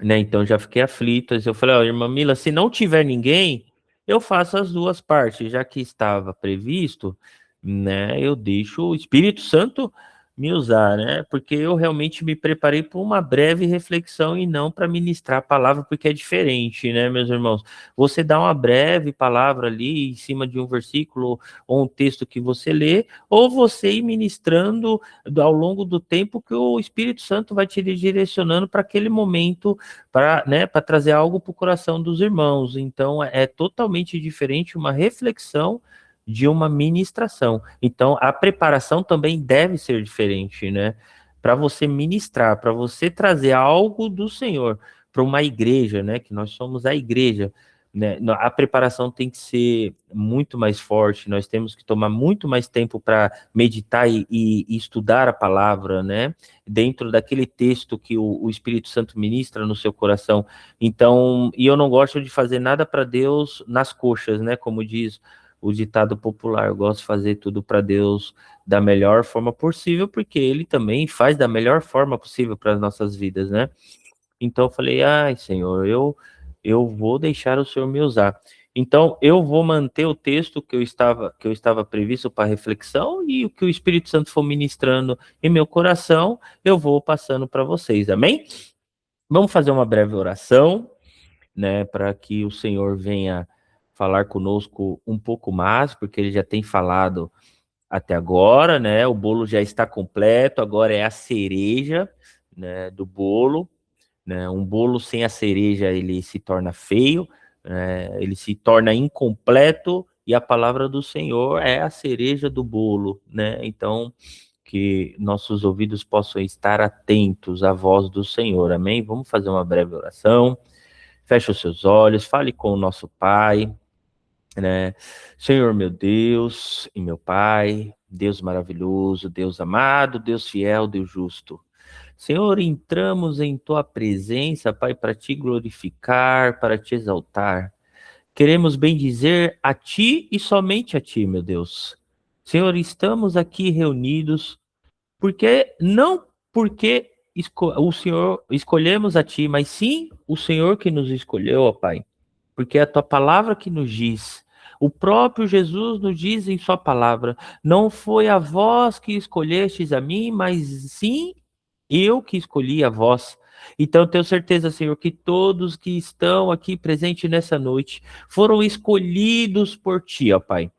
né? Então, eu já fiquei aflito. Eu falei, ó, irmã Mila, se não tiver ninguém, eu faço as duas partes, já que estava previsto, né? Eu deixo o Espírito Santo me usar, né? Porque eu realmente me preparei para uma breve reflexão e não para ministrar a palavra, porque é diferente, né, meus irmãos? Você dá uma breve palavra ali em cima de um versículo ou um texto que você lê, ou você ir ministrando ao longo do tempo que o Espírito Santo vai te direcionando para aquele momento, para, né, para trazer algo para o coração dos irmãos. Então, é totalmente diferente uma reflexão de uma ministração. Então, a preparação também deve ser diferente, né? Para você ministrar, para você trazer algo do Senhor para uma igreja, né? Que nós somos a igreja, né? A preparação tem que ser muito mais forte. Nós temos que tomar muito mais tempo para meditar e estudar a palavra, né? Dentro daquele texto que o Espírito Santo ministra no seu coração. Então, e eu não gosto de fazer nada para Deus nas coxas, né? Como diz o ditado popular. Eu gosto de fazer tudo para Deus da melhor forma possível, porque Ele também faz da melhor forma possível para as nossas vidas, né? Então eu falei, ai, Senhor, eu vou deixar o Senhor me usar. Então eu vou manter o texto que eu estava previsto para reflexão, e o que o Espírito Santo for ministrando em meu coração, eu vou passando para vocês. Amém? Vamos fazer uma breve oração, né, para que o Senhor venha falar conosco um pouco mais, porque Ele já tem falado até agora, né? O bolo já está completo, agora é a cereja, né, do bolo, né? Um bolo sem a cereja ele se torna feio, né? Ele se torna incompleto, e a palavra do Senhor é a cereja do bolo, né? Então, que nossos ouvidos possam estar atentos à voz do Senhor, amém? Vamos fazer uma breve oração. Feche os seus olhos, fale com o nosso Pai, né? Senhor, meu Deus e meu Pai, Deus maravilhoso, Deus amado, Deus fiel, Deus justo. Senhor, entramos em tua presença, Pai, para te glorificar, para te exaltar. Queremos bendizer a ti e somente a ti, meu Deus. Senhor, estamos aqui reunidos porque não porque o Senhor escolhemos a ti, mas sim o Senhor que nos escolheu, ó Pai. Porque é a tua palavra que nos diz. O próprio Jesus nos diz em sua palavra: não foi a vós que escolhestes a mim, mas sim eu que escolhi a vós. Então, tenho certeza, Senhor, que todos que estão aqui presentes nessa noite foram escolhidos por ti, ó Pai,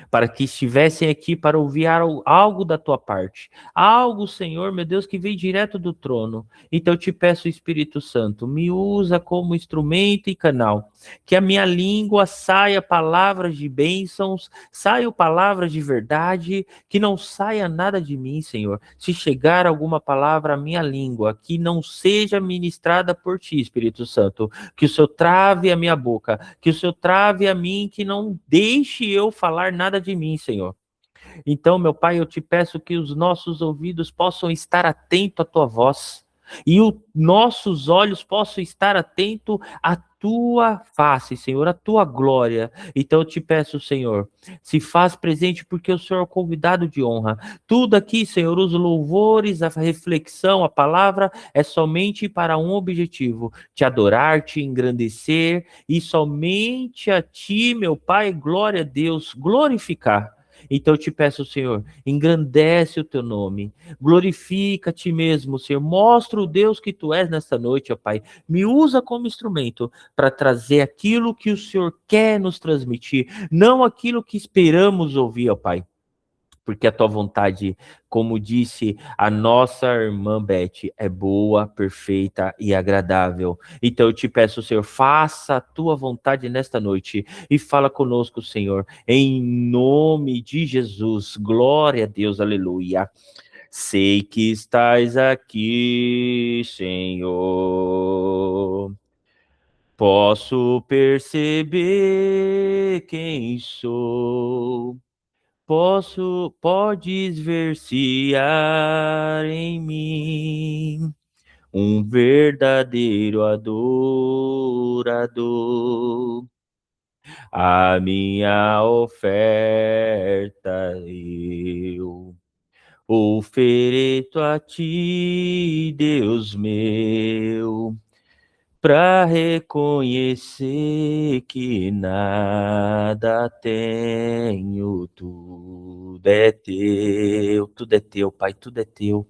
para que estivessem aqui para ouvir algo da tua parte. Algo, Senhor, meu Deus, que vem direto do trono. Então eu te peço, Espírito Santo, me usa como instrumento e canal. Que a minha língua saia palavras de bênçãos, saia palavras de verdade, que não saia nada de mim, Senhor. Se chegar alguma palavra à minha língua que não seja ministrada por ti, Espírito Santo, que o Senhor trave a minha boca, que o Senhor trave a mim, que não deixe eu falar nada de mim, Senhor. Então, meu Pai, eu te peço que os nossos ouvidos possam estar atentos à tua voz, e os nossos olhos possam estar atentos à tua face, Senhor, à tua glória. Então eu te peço, Senhor, se faz presente, porque o Senhor é o convidado de honra. Tudo aqui, Senhor, os louvores, a reflexão, a palavra é somente para um objetivo: te adorar, te engrandecer, e somente a ti, meu Pai, glória a Deus, glorificar. Então eu te peço, Senhor, engrandece o teu nome, glorifica a ti mesmo, Senhor, mostra o Deus que tu és nesta noite, ó Pai. Me usa como instrumento para trazer aquilo que o Senhor quer nos transmitir, não aquilo que esperamos ouvir, ó Pai. Porque a tua vontade, como disse a nossa irmã Beth, é boa, perfeita e agradável. Então eu te peço, Senhor, faça a tua vontade nesta noite e fala conosco, Senhor, em nome de Jesus. Glória a Deus, aleluia. Sei que estás aqui, Senhor. Posso perceber quem sou. Podes ver se há em mim um verdadeiro adorador. A minha oferta eu ofereço a ti, Deus meu. para reconhecer que nada tenho, tudo é teu, Pai, tudo é teu.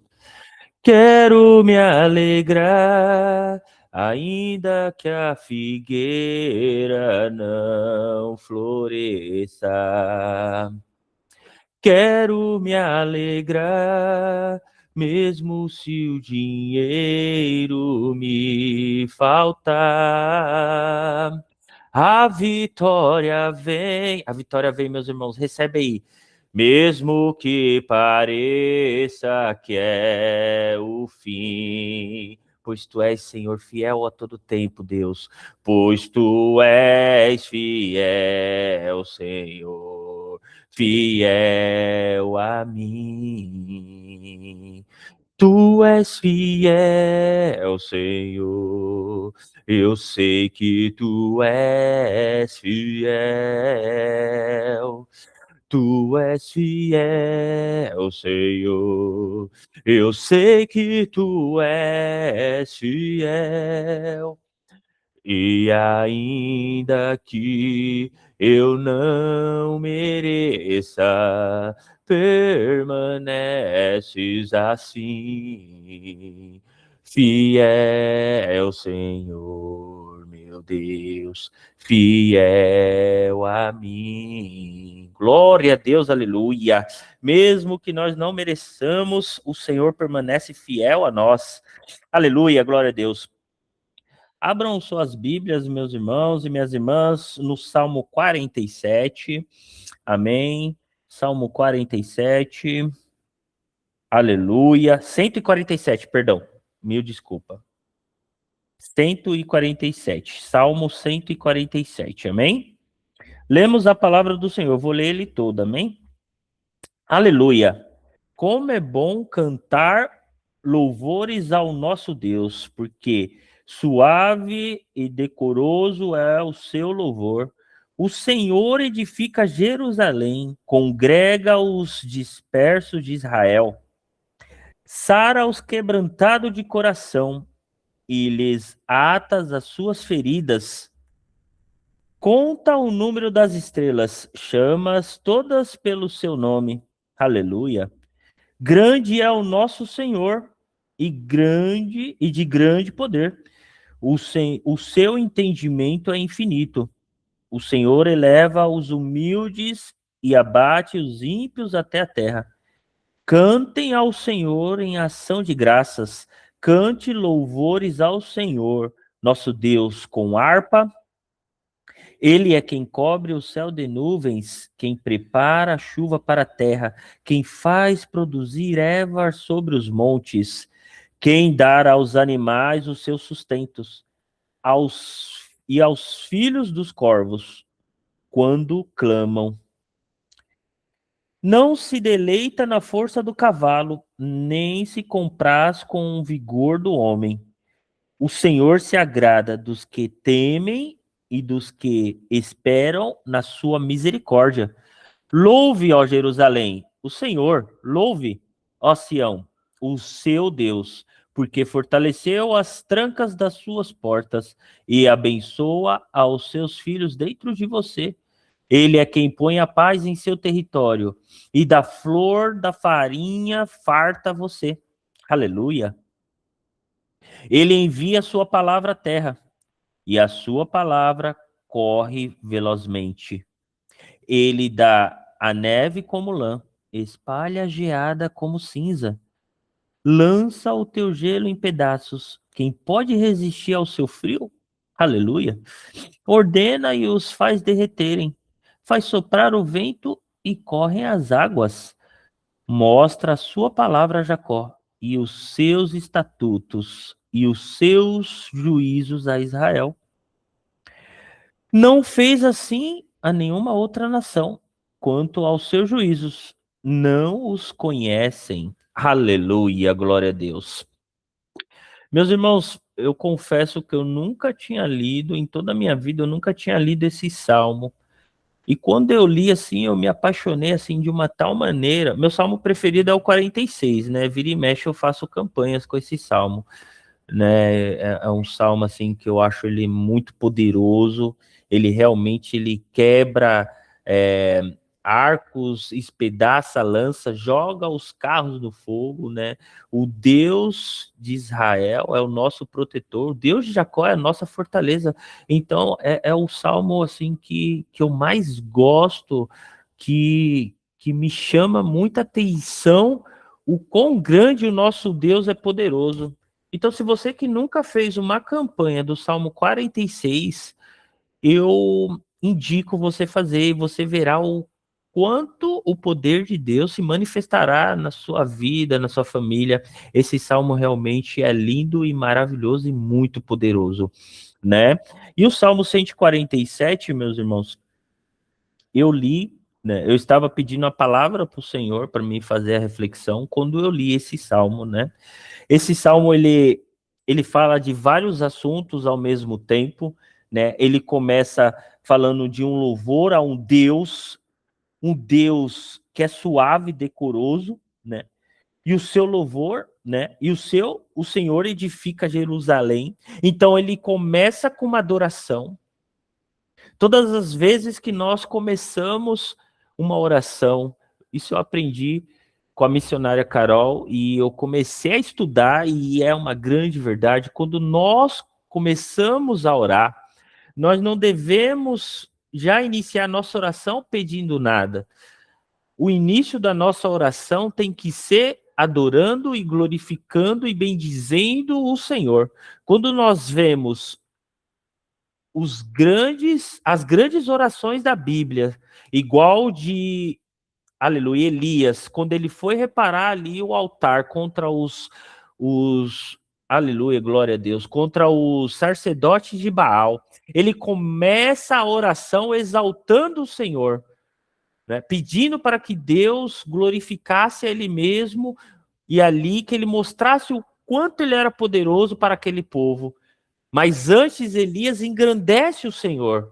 Quero me alegrar, ainda que a figueira não floresça. Quero me alegrar, mesmo se o dinheiro me faltar. A vitória vem, meus irmãos, recebe aí. Mesmo que pareça que é o fim, pois tu és, Senhor, fiel a todo tempo, Deus. Pois tu és fiel, Senhor, fiel a mim. Tu és fiel, Senhor, eu sei que tu és fiel. Tu és fiel, Senhor, eu sei que tu és fiel. E ainda que eu não mereça, permaneces assim, fiel, Senhor, meu Deus, fiel a mim. Glória a Deus, aleluia. Mesmo que nós não mereçamos, o Senhor permanece fiel a nós. Aleluia, glória a Deus. Abram suas Bíblias, meus irmãos e minhas irmãs, no Salmo 47. Amém. Salmo 47. Aleluia. 147, perdão. Mil desculpa. 147. Salmo 147. Amém? Lemos a palavra do Senhor. Eu vou ler ele todo. Amém? Aleluia. Como é bom cantar louvores ao nosso Deus, porque suave e decoroso é o seu louvor. O Senhor edifica Jerusalém, congrega os dispersos de Israel, sara os quebrantados de coração e lhes atas as suas feridas. Conta o número das estrelas, chama-as todas pelo seu nome. Aleluia. Grande é o nosso Senhor e de grande poder. O seu entendimento é infinito. O Senhor eleva os humildes e abate os ímpios até a terra. Cantem ao Senhor em ação de graças. Cante louvores ao Senhor, nosso Deus, com harpa. Ele é quem cobre o céu de nuvens, quem prepara a chuva para a terra, quem faz produzir ervas sobre os montes, quem dá aos animais os seus sustentos, aos filhos dos corvos, quando clamam. Não se deleita na força do cavalo, nem se compraz com o vigor do homem. O Senhor se agrada dos que temem e dos que esperam na sua misericórdia. Louve, ó Jerusalém, o Senhor, louve, ó Sião, o seu Deus, porque fortaleceu as trancas das suas portas e abençoa aos seus filhos dentro de você. Ele é quem põe a paz em seu território e da flor da farinha farta você. Aleluia. Ele envia a sua palavra à terra e a sua palavra corre velozmente. Ele dá a neve como lã, espalha a geada como cinza. Lança o teu gelo em pedaços. Quem pode resistir ao seu frio? Aleluia. Ordena e os faz derreterem. Faz soprar o vento e correm as águas. Mostra a sua palavra a Jacó e os seus estatutos e os seus juízos a Israel. Não fez assim a nenhuma outra nação. Quanto aos seus juízos, não os conhecem. Aleluia, glória a Deus. Meus irmãos, eu confesso que eu nunca tinha lido, em toda a minha vida, eu nunca tinha lido esse salmo. E quando eu li, assim, eu me apaixonei, assim, de uma tal maneira. Meu salmo preferido é o 46, né? Vira e mexe, eu faço campanhas com esse salmo. né? É um salmo assim que eu acho ele muito poderoso. Ele realmente ele quebra arcos, espedaça lança, joga os carros no fogo, né? O Deus de Israel é o nosso protetor, o Deus de Jacó é a nossa fortaleza. Então é o salmo assim que eu mais gosto, que me chama muita atenção o quão grande o nosso Deus é poderoso. Então, se você que nunca fez uma campanha do Salmo 46, eu indico você fazer e você verá o quanto o poder de Deus se manifestará na sua vida, na sua família. Esse salmo realmente é lindo e maravilhoso e muito poderoso, né? E o Salmo 147, meus irmãos, eu li, né? Eu estava pedindo a palavra para o Senhor para me fazer a reflexão quando eu li esse salmo, né? Esse salmo ele fala de vários assuntos ao mesmo tempo, né? Ele começa falando de um louvor a um Deus que é suave e decoroso, né? E o seu louvor, né? E o Senhor edifica Jerusalém. Então ele começa com uma adoração. Todas as vezes que nós começamos uma oração, isso eu aprendi com a missionária Carol e eu comecei a estudar e é uma grande verdade. Quando nós começamos a orar, nós não devemos já iniciar nossa oração pedindo nada. O início da nossa oração tem que ser adorando e glorificando e bendizendo o Senhor. Quando nós vemos as grandes orações da Bíblia, igual de, aleluia, Elias, quando ele foi reparar ali o altar contra aleluia, glória a Deus, contra os sacerdotes de Baal, ele começa a oração exaltando o Senhor, né, pedindo para que Deus glorificasse a ele mesmo e ali que ele mostrasse o quanto ele era poderoso para aquele povo. Mas antes Elias engrandece o Senhor,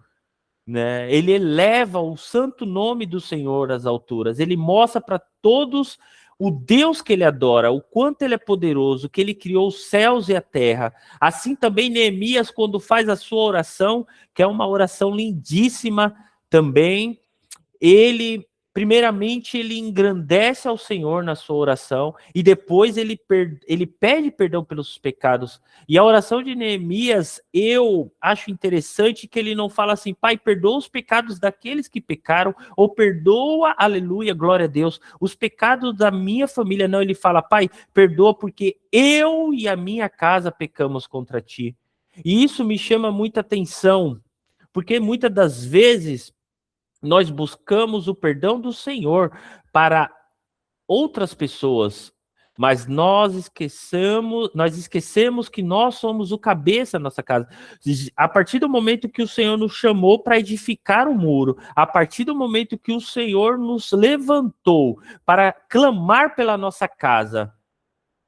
né? Ele eleva o santo nome do Senhor às alturas. Ele mostra para todos o Deus que ele adora, o quanto ele é poderoso, que ele criou os céus e a terra. Assim também Neemias, quando faz a sua oração, que é uma oração lindíssima também, primeiramente, ele engrandece ao Senhor na sua oração e depois ele pede perdão pelos pecados. E a oração de Neemias, eu acho interessante que ele não fala assim, Pai, perdoa os pecados daqueles que pecaram, ou perdoa, aleluia, glória a Deus, os pecados da minha família. Não, ele fala, Pai, perdoa porque eu e a minha casa pecamos contra ti. E isso me chama muita atenção, porque muitas das vezes nós buscamos o perdão do Senhor para outras pessoas, mas nós esquecemos que nós somos o cabeça da nossa casa. A partir do momento que o Senhor nos chamou para edificar o muro, a partir do momento que o Senhor nos levantou para clamar pela nossa casa,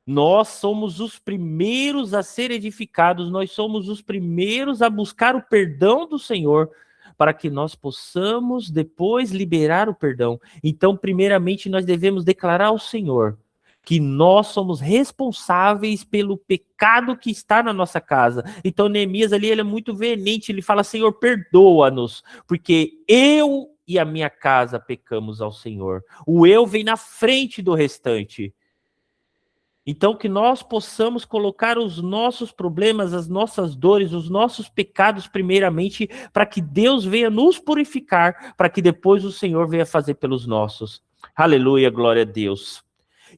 nós somos os primeiros a ser edificados, nós somos os primeiros a buscar o perdão do Senhor, para que nós possamos depois liberar o perdão. Então, primeiramente, nós devemos declarar ao Senhor que nós somos responsáveis pelo pecado que está na nossa casa. Então, Neemias ali, ele é muito veemente, ele fala, Senhor, perdoa-nos, porque eu e a minha casa pecamos ao Senhor. O eu vem na frente do restante. Então, que nós possamos colocar os nossos problemas, as nossas dores, os nossos pecados primeiramente, para que Deus venha nos purificar, para que depois o Senhor venha fazer pelos nossos. Aleluia, glória a Deus.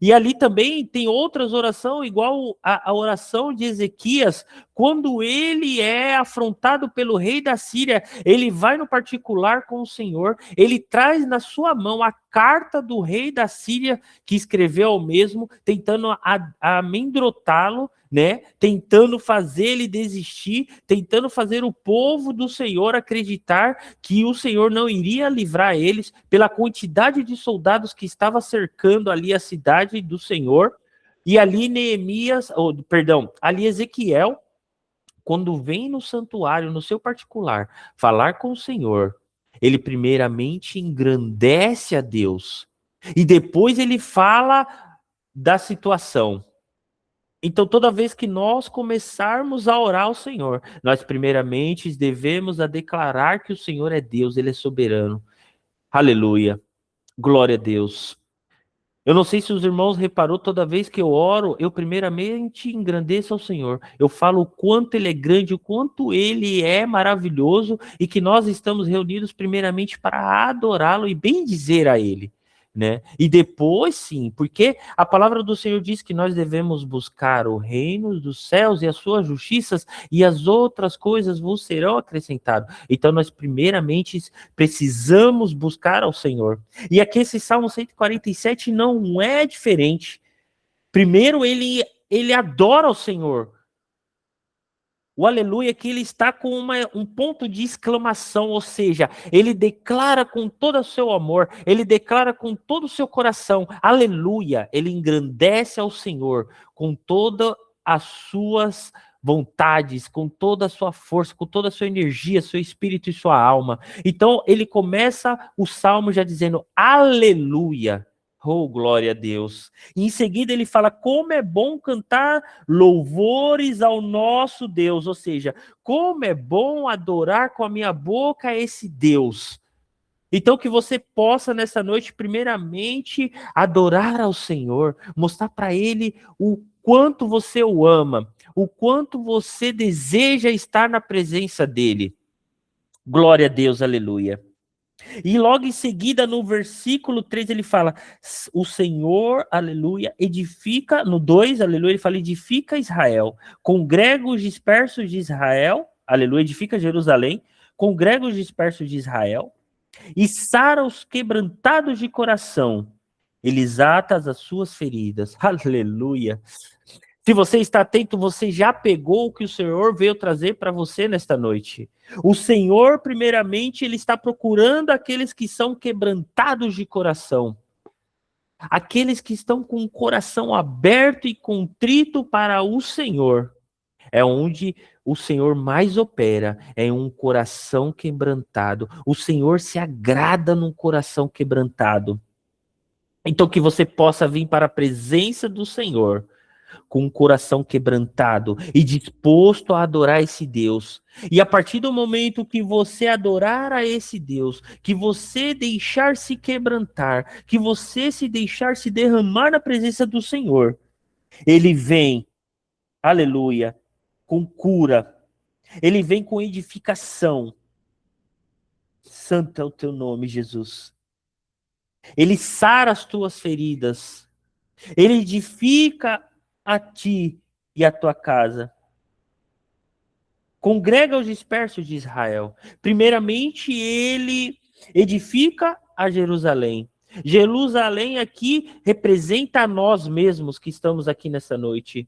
E ali também tem outras orações, igual a oração de Ezequias, quando ele é afrontado pelo rei da Síria, ele vai no particular com o Senhor, ele traz na sua mão a carta do rei da Síria, que escreveu ao mesmo, tentando amedrontá-lo, né? Tentando fazer ele desistir, tentando fazer o povo do Senhor acreditar que o Senhor não iria livrar eles pela quantidade de soldados que estava cercando ali a cidade do Senhor. E ali ali Ezequiel, quando vem no santuário, no seu particular, falar com o Senhor, ele primeiramente engrandece a Deus e depois ele fala da situação. Então, toda vez que nós começarmos a orar ao Senhor, nós primeiramente devemos a declarar que o Senhor é Deus, Ele é soberano. Aleluia. Glória a Deus. Eu não sei se os irmãos reparou, toda vez que eu oro, eu primeiramente engrandeço ao Senhor. Eu falo o quanto Ele é grande, o quanto Ele é maravilhoso e que nós estamos reunidos primeiramente para adorá-lo e bendizer a Ele, né? E depois sim, porque a palavra do Senhor diz que nós devemos buscar o reino dos céus e as suas justiças e as outras coisas vos serão acrescentadas. Então nós primeiramente precisamos buscar ao Senhor. E aqui esse Salmo 147 não é diferente. Primeiro ele adora o Senhor. O aleluia que ele está com um ponto de exclamação, ou seja, ele declara com todo o seu amor, ele declara com todo o seu coração, aleluia, ele engrandece ao Senhor com todas as suas vontades, com toda a sua força, com toda a sua energia, seu espírito e sua alma. Então ele começa o salmo já dizendo aleluia. Oh, glória a Deus. E em seguida ele fala, como é bom cantar louvores ao nosso Deus. Ou seja, como é bom adorar com a minha boca esse Deus. Então que você possa nessa noite, primeiramente, adorar ao Senhor, mostrar para Ele o quanto você o ama, o quanto você deseja estar na presença dEle. Glória a Deus, aleluia. E logo em seguida, no versículo 3, ele fala, o Senhor, aleluia, edifica, no 2, aleluia, ele fala, edifica Israel, congrega os dispersos de Israel, aleluia, edifica Jerusalém, congrega os dispersos de Israel, e sara os quebrantados de coração, eles atas as suas feridas, aleluia. Se você está atento, você já pegou o que o Senhor veio trazer para você nesta noite. O Senhor, primeiramente, ele está procurando aqueles que são quebrantados de coração. Aqueles que estão com o coração aberto e contrito para o Senhor. É onde o Senhor mais opera, é um coração quebrantado. O Senhor se agrada num coração quebrantado. Então que você possa vir para a presença do Senhor com um coração quebrantado e disposto a adorar esse Deus. E a partir do momento que você adorar a esse Deus, que você deixar se quebrantar, que você se deixar se derramar na presença do Senhor, ele vem, aleluia, com cura, ele vem com edificação. Santo é o teu nome, Jesus. Ele sara as tuas feridas, ele edifica a ti e a tua casa. Congrega os dispersos de Israel. Primeiramente, ele edifica a Jerusalém. Jerusalém aqui representa a nós mesmos que estamos aqui nessa noite.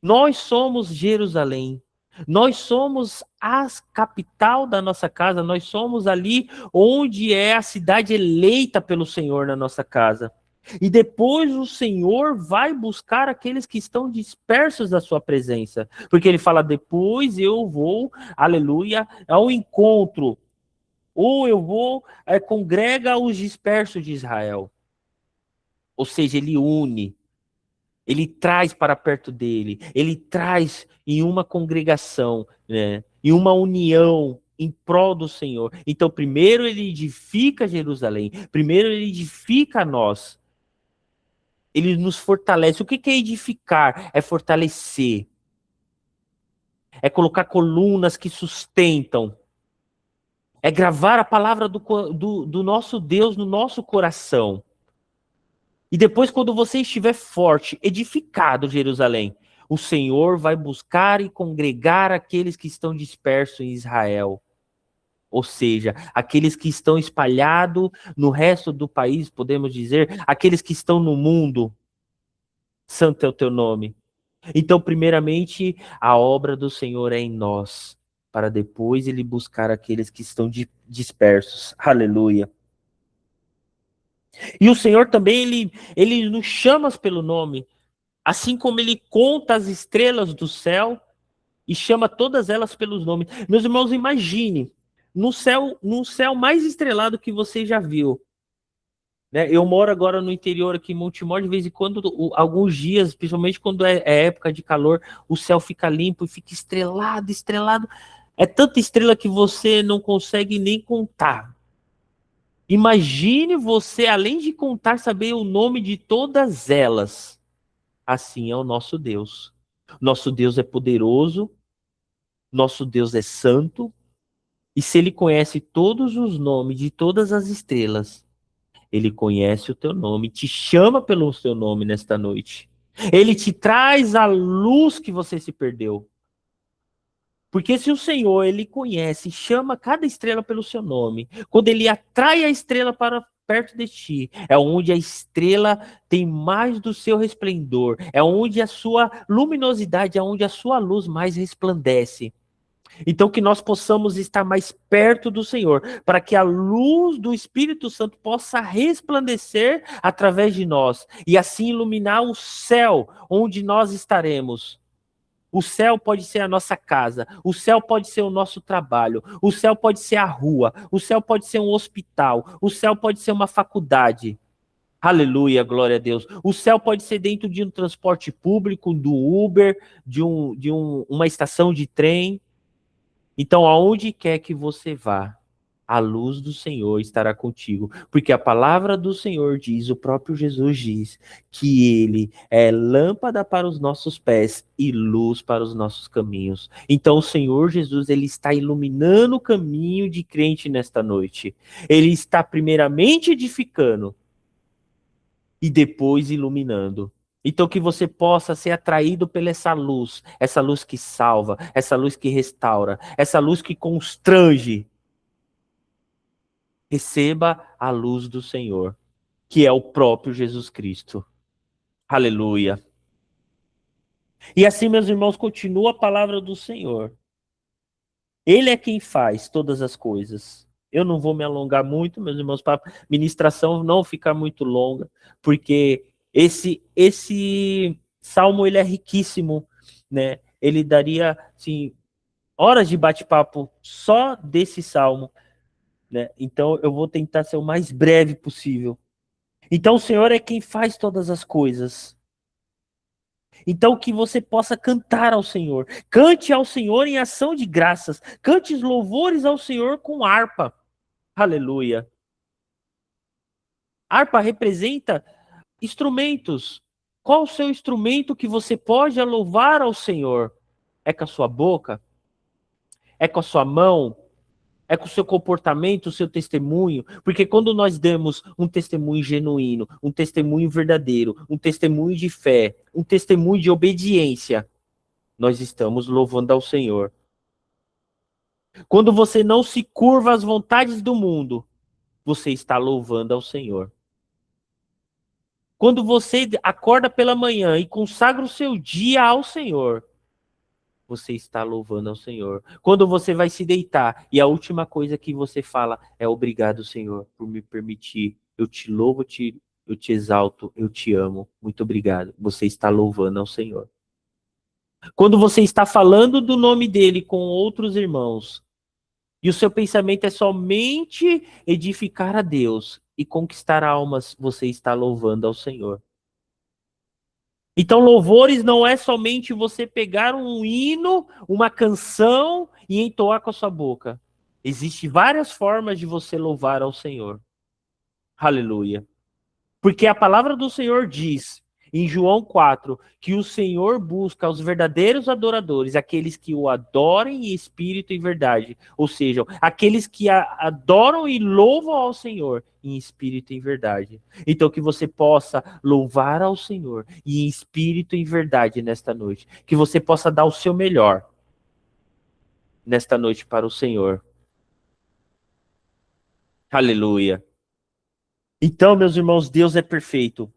Nós somos Jerusalém. Nós somos a capital da nossa casa. Nós somos ali onde é a cidade eleita pelo Senhor na nossa casa. E depois o Senhor vai buscar aqueles que estão dispersos da sua presença. Porque ele fala, depois eu vou, aleluia, ao encontro. Ou eu vou, congrega os dispersos de Israel. Ou seja, ele une. Ele traz para perto dele. Ele traz em uma congregação, né, em uma união em prol do Senhor. Então, primeiro ele edifica Jerusalém. Primeiro ele edifica nós. Ele nos fortalece. O que é edificar? É fortalecer. É colocar colunas que sustentam. É gravar a palavra do nosso Deus no nosso coração. E depois, quando você estiver forte, edificado, Jerusalém, o Senhor vai buscar e congregar aqueles que estão dispersos em Israel. Ou seja, aqueles que estão espalhados no resto do país, podemos dizer, aqueles que estão no mundo. Santo é o teu nome. Então, primeiramente, a obra do Senhor é em nós, para depois ele buscar aqueles que estão dispersos. Aleluia. E o Senhor também, ele nos chama pelo nome, assim como ele conta as estrelas do céu e chama todas elas pelos nomes. Meus irmãos, imagine, no céu mais estrelado que você já viu, né? Eu moro agora no interior aqui em Montemor, de vez em quando, alguns dias, principalmente quando é época de calor, o céu fica limpo e fica estrelado, estrelado. É tanta estrela que você não consegue nem contar. Imagine você, além de contar, saber o nome de todas elas. Assim é o nosso Deus. Nosso Deus é poderoso, nosso Deus é santo, e se ele conhece todos os nomes de todas as estrelas, ele conhece o teu nome, te chama pelo seu nome nesta noite. Ele te traz a luz que você se perdeu. Porque se o Senhor, ele conhece, chama cada estrela pelo seu nome, quando ele atrai a estrela para perto de ti, é onde a estrela tem mais do seu resplendor, é onde a sua luminosidade, é onde a sua luz mais resplandece. Então que nós possamos estar mais perto do Senhor, para que a luz do Espírito Santo possa resplandecer através de nós, e assim iluminar o céu onde nós estaremos. O céu pode ser a nossa casa, o céu pode ser o nosso trabalho, o céu pode ser a rua, o céu pode ser um hospital, o céu pode ser uma faculdade. Aleluia, glória a Deus. O céu pode ser dentro de um transporte público, do Uber, uma estação de trem. Então, aonde quer que você vá, a luz do Senhor estará contigo, porque a palavra do Senhor diz, o próprio Jesus diz, que ele é lâmpada para os nossos pés e luz para os nossos caminhos. Então o Senhor Jesus, ele está iluminando o caminho de crente nesta noite. Ele está primeiramente edificando e depois iluminando. Então que você possa ser atraído pela essa luz que salva, essa luz que restaura, essa luz que constrange. Receba a luz do Senhor, que é o próprio Jesus Cristo. Aleluia. E assim, meus irmãos, continua a palavra do Senhor. Ele é quem faz todas as coisas. Eu não vou me alongar muito, meus irmãos, para a ministração não ficar muito longa, porque esse salmo ele é riquíssimo, né? Ele daria assim, horas de bate-papo só desse salmo, né? Então eu vou tentar ser o mais breve possível. Então o Senhor é quem faz todas as coisas. Então que você possa cantar ao Senhor. Cante ao Senhor em ação de graças. Cante os louvores ao Senhor com harpa. Aleluia. Harpa representa instrumentos. Qual o seu instrumento que você pode louvar ao Senhor? É com a sua boca? É com a sua mão? É com o seu comportamento, o seu testemunho, porque quando nós damos um testemunho genuíno, um testemunho verdadeiro, um testemunho de fé, um testemunho de obediência, nós estamos louvando ao Senhor. Quando você não se curva às vontades do mundo, você está louvando ao Senhor. Quando você acorda pela manhã e consagra o seu dia ao Senhor, você está louvando ao Senhor. Quando você vai se deitar e a última coisa que você fala é obrigado, Senhor, por me permitir. Eu te louvo, eu te exalto, eu te amo. Muito obrigado. Você está louvando ao Senhor. Quando você está falando do nome dele com outros irmãos e o seu pensamento é somente edificar a Deus e conquistar almas, você está louvando ao Senhor. Então, louvores não é somente você pegar um hino, uma canção e entoar com a sua boca. Existem várias formas de você louvar ao Senhor. Aleluia. Porque a palavra do Senhor diz, em João 4, que o Senhor busca os verdadeiros adoradores, aqueles que o adorem em espírito e verdade. Ou seja, aqueles que adoram e louvam ao Senhor em espírito e verdade. Então que você possa louvar ao Senhor em espírito e verdade nesta noite. Que você possa dar o seu melhor nesta noite para o Senhor. Aleluia. Então, meus irmãos, Deus é perfeito.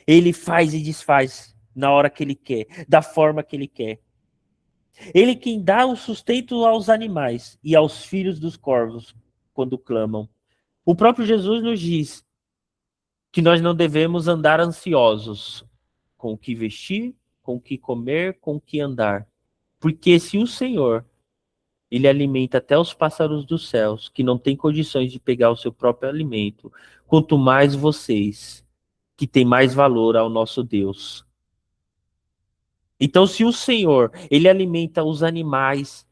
Ele faz e desfaz na hora que ele quer, da forma que ele quer. Ele quem dá o sustento aos animais e aos filhos dos corvos quando clamam. O próprio Jesus nos diz que nós não devemos andar ansiosos com o que vestir, com o que comer, com o que andar. Porque se o Senhor, Ele alimenta até os pássaros dos céus, que não têm condições de pegar o seu próprio alimento. Quanto mais vocês, que têm mais valor ao nosso Deus. Então, se o Senhor, ele alimenta os animais,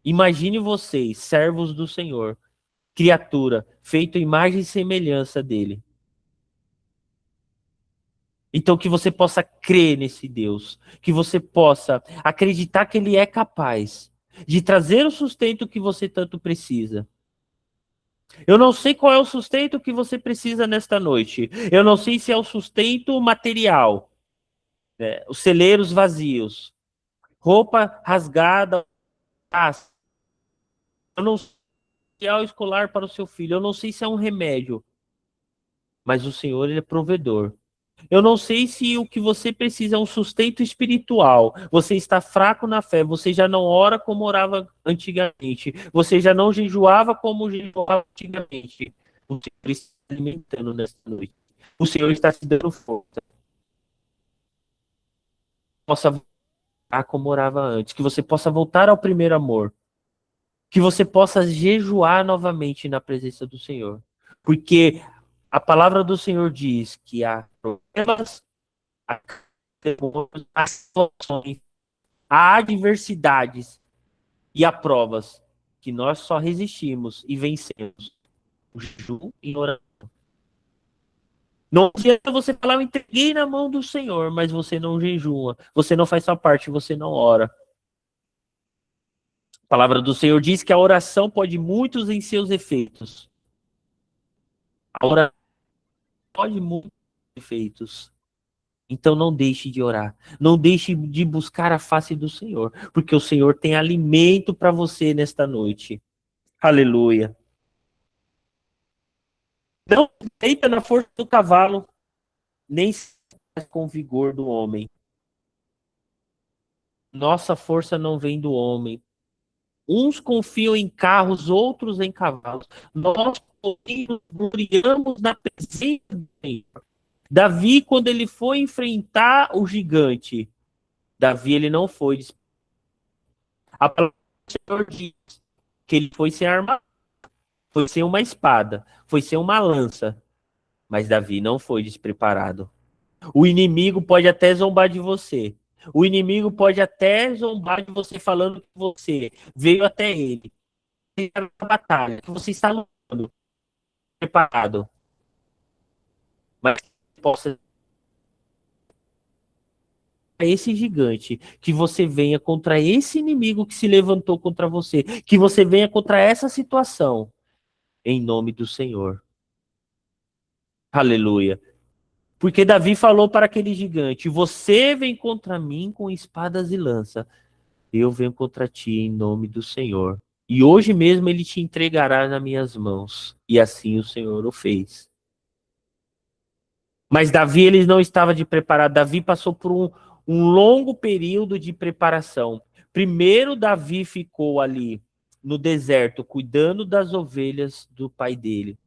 imagine vocês, servos do Senhor, criatura, feito imagem e semelhança dele. Então, que você possa crer nesse Deus, que você possa acreditar que ele é capaz de trazer o sustento que você tanto precisa. Eu não sei qual é o sustento que você precisa nesta noite. Eu não sei se é o sustento material, né? Os celeiros vazios, roupa rasgada, eu não sei se é o escolar para o seu filho, eu não sei se é um remédio, mas o Senhor, ele é provedor. Eu não sei se o que você precisa é um sustento espiritual. Você está fraco na fé, você já não ora como orava antigamente, você já não jejuava como jejuava antigamente. O Senhor está se alimentando nesta noite. O Senhor está te dando força. Possa voltar como orava antes, que você possa voltar ao primeiro amor, que você possa jejuar novamente na presença do Senhor. Porque a palavra do Senhor diz que há problemas, há situações, há adversidades e há provas que nós só resistimos e vencemos. O jejum e oração. Não adianta você falar, eu entreguei na mão do Senhor, mas você não jejua, você não faz sua parte, você não ora. A palavra do Senhor diz que a oração pode muitos em seus efeitos. A oração pode muitos efeitos. Então não deixe de orar. Não deixe de buscar a face do Senhor. Porque o Senhor tem alimento para você nesta noite. Aleluia. Não deita na força do cavalo, nem com o vigor do homem. Nossa força não vem do homem. Uns confiam em carros, outros em cavalos. Nós, porém, nos gloriamos na presença do Senhor. Davi, quando ele foi enfrentar o gigante, Davi ele não foi. A palavra do Senhor diz que ele foi sem arma, foi sem uma espada, foi sem uma lança. Mas Davi não foi despreparado. O inimigo pode até zombar de você. O inimigo pode até zombar de você falando que você veio até ele. Na batalha, que você está lutando, preparado. Mas que possa esse gigante, que você venha contra esse inimigo que se levantou contra você, que você venha contra essa situação, em nome do Senhor. Aleluia. Porque Davi falou para aquele gigante, você vem contra mim com espadas e lança, eu venho contra ti em nome do Senhor. E hoje mesmo ele te entregará nas minhas mãos. E assim o Senhor o fez. Mas Davi ele não estava de preparado. Davi passou por um longo período de preparação. Primeiro Davi ficou ali no deserto, cuidando das ovelhas do pai dele.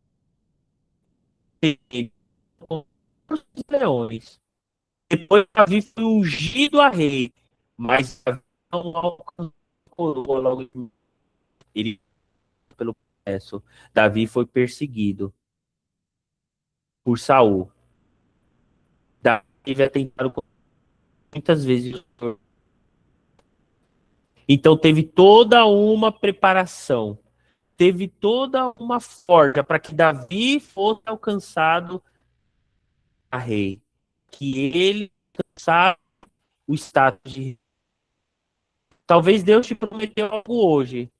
Os leões. Depois Davi foi ungido a rei, mas Davi não alcançou a coroa logo. Ele pelo processo. Davi foi perseguido por Saul. Davi é tentado muitas vezes. Então teve toda uma preparação, teve toda uma forja para que Davi fosse alcançado a rei, que ele alcançasse o status de. Talvez Deus te prometeu algo hoje,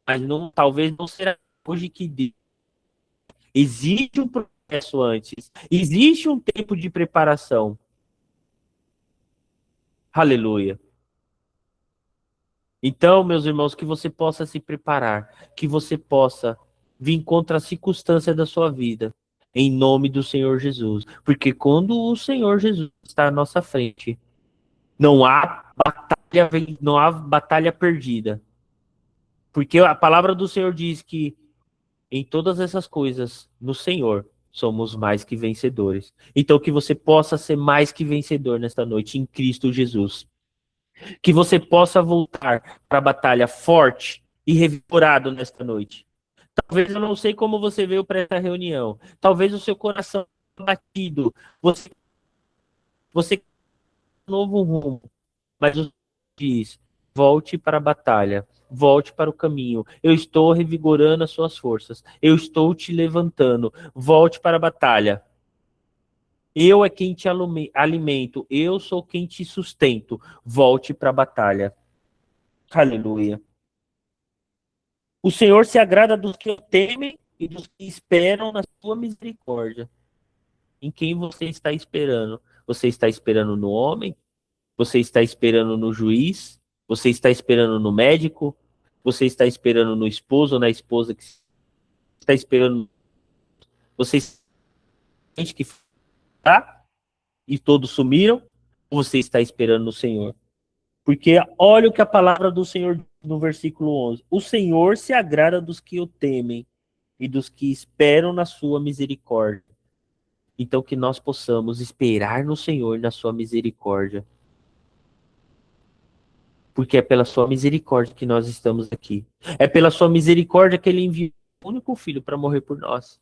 mas não, talvez não será hoje que Deus. Existe um processo antes, existe um tempo de preparação. Aleluia. Então, meus irmãos, que você possa se preparar, que você possa vir contra a circunstância da sua vida, em nome do Senhor Jesus. Porque quando o Senhor Jesus está à nossa frente, não há batalha perdida. Porque a palavra do Senhor diz que em todas essas coisas, no Senhor, somos mais que vencedores. Então, que você possa ser mais que vencedor nesta noite, em Cristo Jesus. Que você possa voltar para a batalha forte e revigorado nesta noite. Talvez eu não sei como você veio para essa reunião. Talvez o seu coração batido. Você um novo rumo. Mas o diz: volte para a batalha. Volte para o caminho. Eu estou revigorando as suas forças. Eu estou te levantando. Volte para a batalha. Eu é quem te alimento. Eu sou quem te sustento. Volte para a batalha. Aleluia. O Senhor se agrada dos que o temem e dos que esperam na sua misericórdia. Em quem você está esperando? Você está esperando no homem? Você está esperando no juiz? Você está esperando no médico? Você está esperando no esposo ou na esposa que está esperando? Você sente que tá e todos sumiram? Ou você está esperando no Senhor? Porque olha o que a palavra do Senhor diz no versículo 11. O Senhor se agrada dos que o temem e dos que esperam na sua misericórdia. Então que nós possamos esperar no Senhor na sua misericórdia. Porque é pela sua misericórdia que nós estamos aqui. É pela sua misericórdia que ele enviou o único filho para morrer por nós.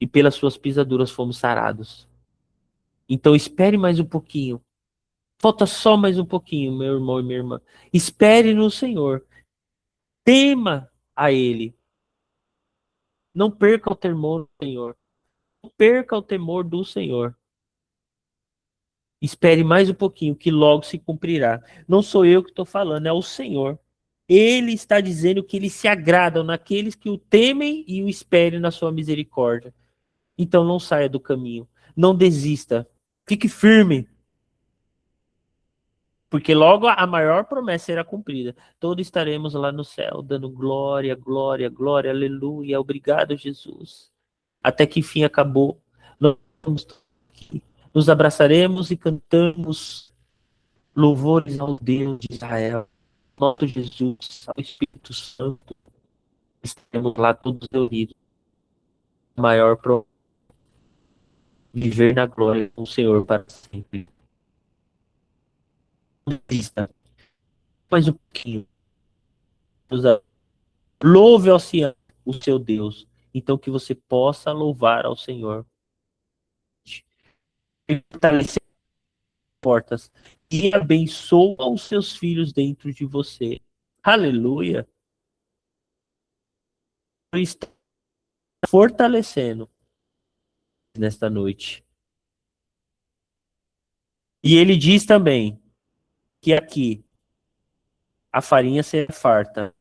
E pelas suas pisaduras fomos sarados. Então espere mais um pouquinho. Falta só mais um pouquinho, meu irmão e minha irmã. Espere no Senhor. Tema a Ele. Não perca o temor do Senhor. Não perca o temor do Senhor. Espere mais um pouquinho, que logo se cumprirá. Não sou eu que estou falando, é o Senhor. Ele está dizendo que ele se agrada naqueles que o temem e o esperem na sua misericórdia. Então não saia do caminho. Não desista. Fique firme. Porque logo a maior promessa será cumprida. Todos estaremos lá no céu, dando glória, glória, glória, aleluia. Obrigado, Jesus. Até que enfim acabou. Nós vamos aqui. Nos abraçaremos e cantamos louvores ao Deus de Israel, nosso Jesus, ao Espírito Santo. Estaremos lá todos reunidos. Maior promessa, viver na glória com o Senhor para sempre. Não desista. Mais um pouquinho. Louve ao Senhor, o seu Deus. Então que você possa louvar ao Senhor. E fortalecer as portas. E abençoa os seus filhos dentro de você. Aleluia. Está fortalecendo nesta noite. E ele diz também que aqui a farinha será farta.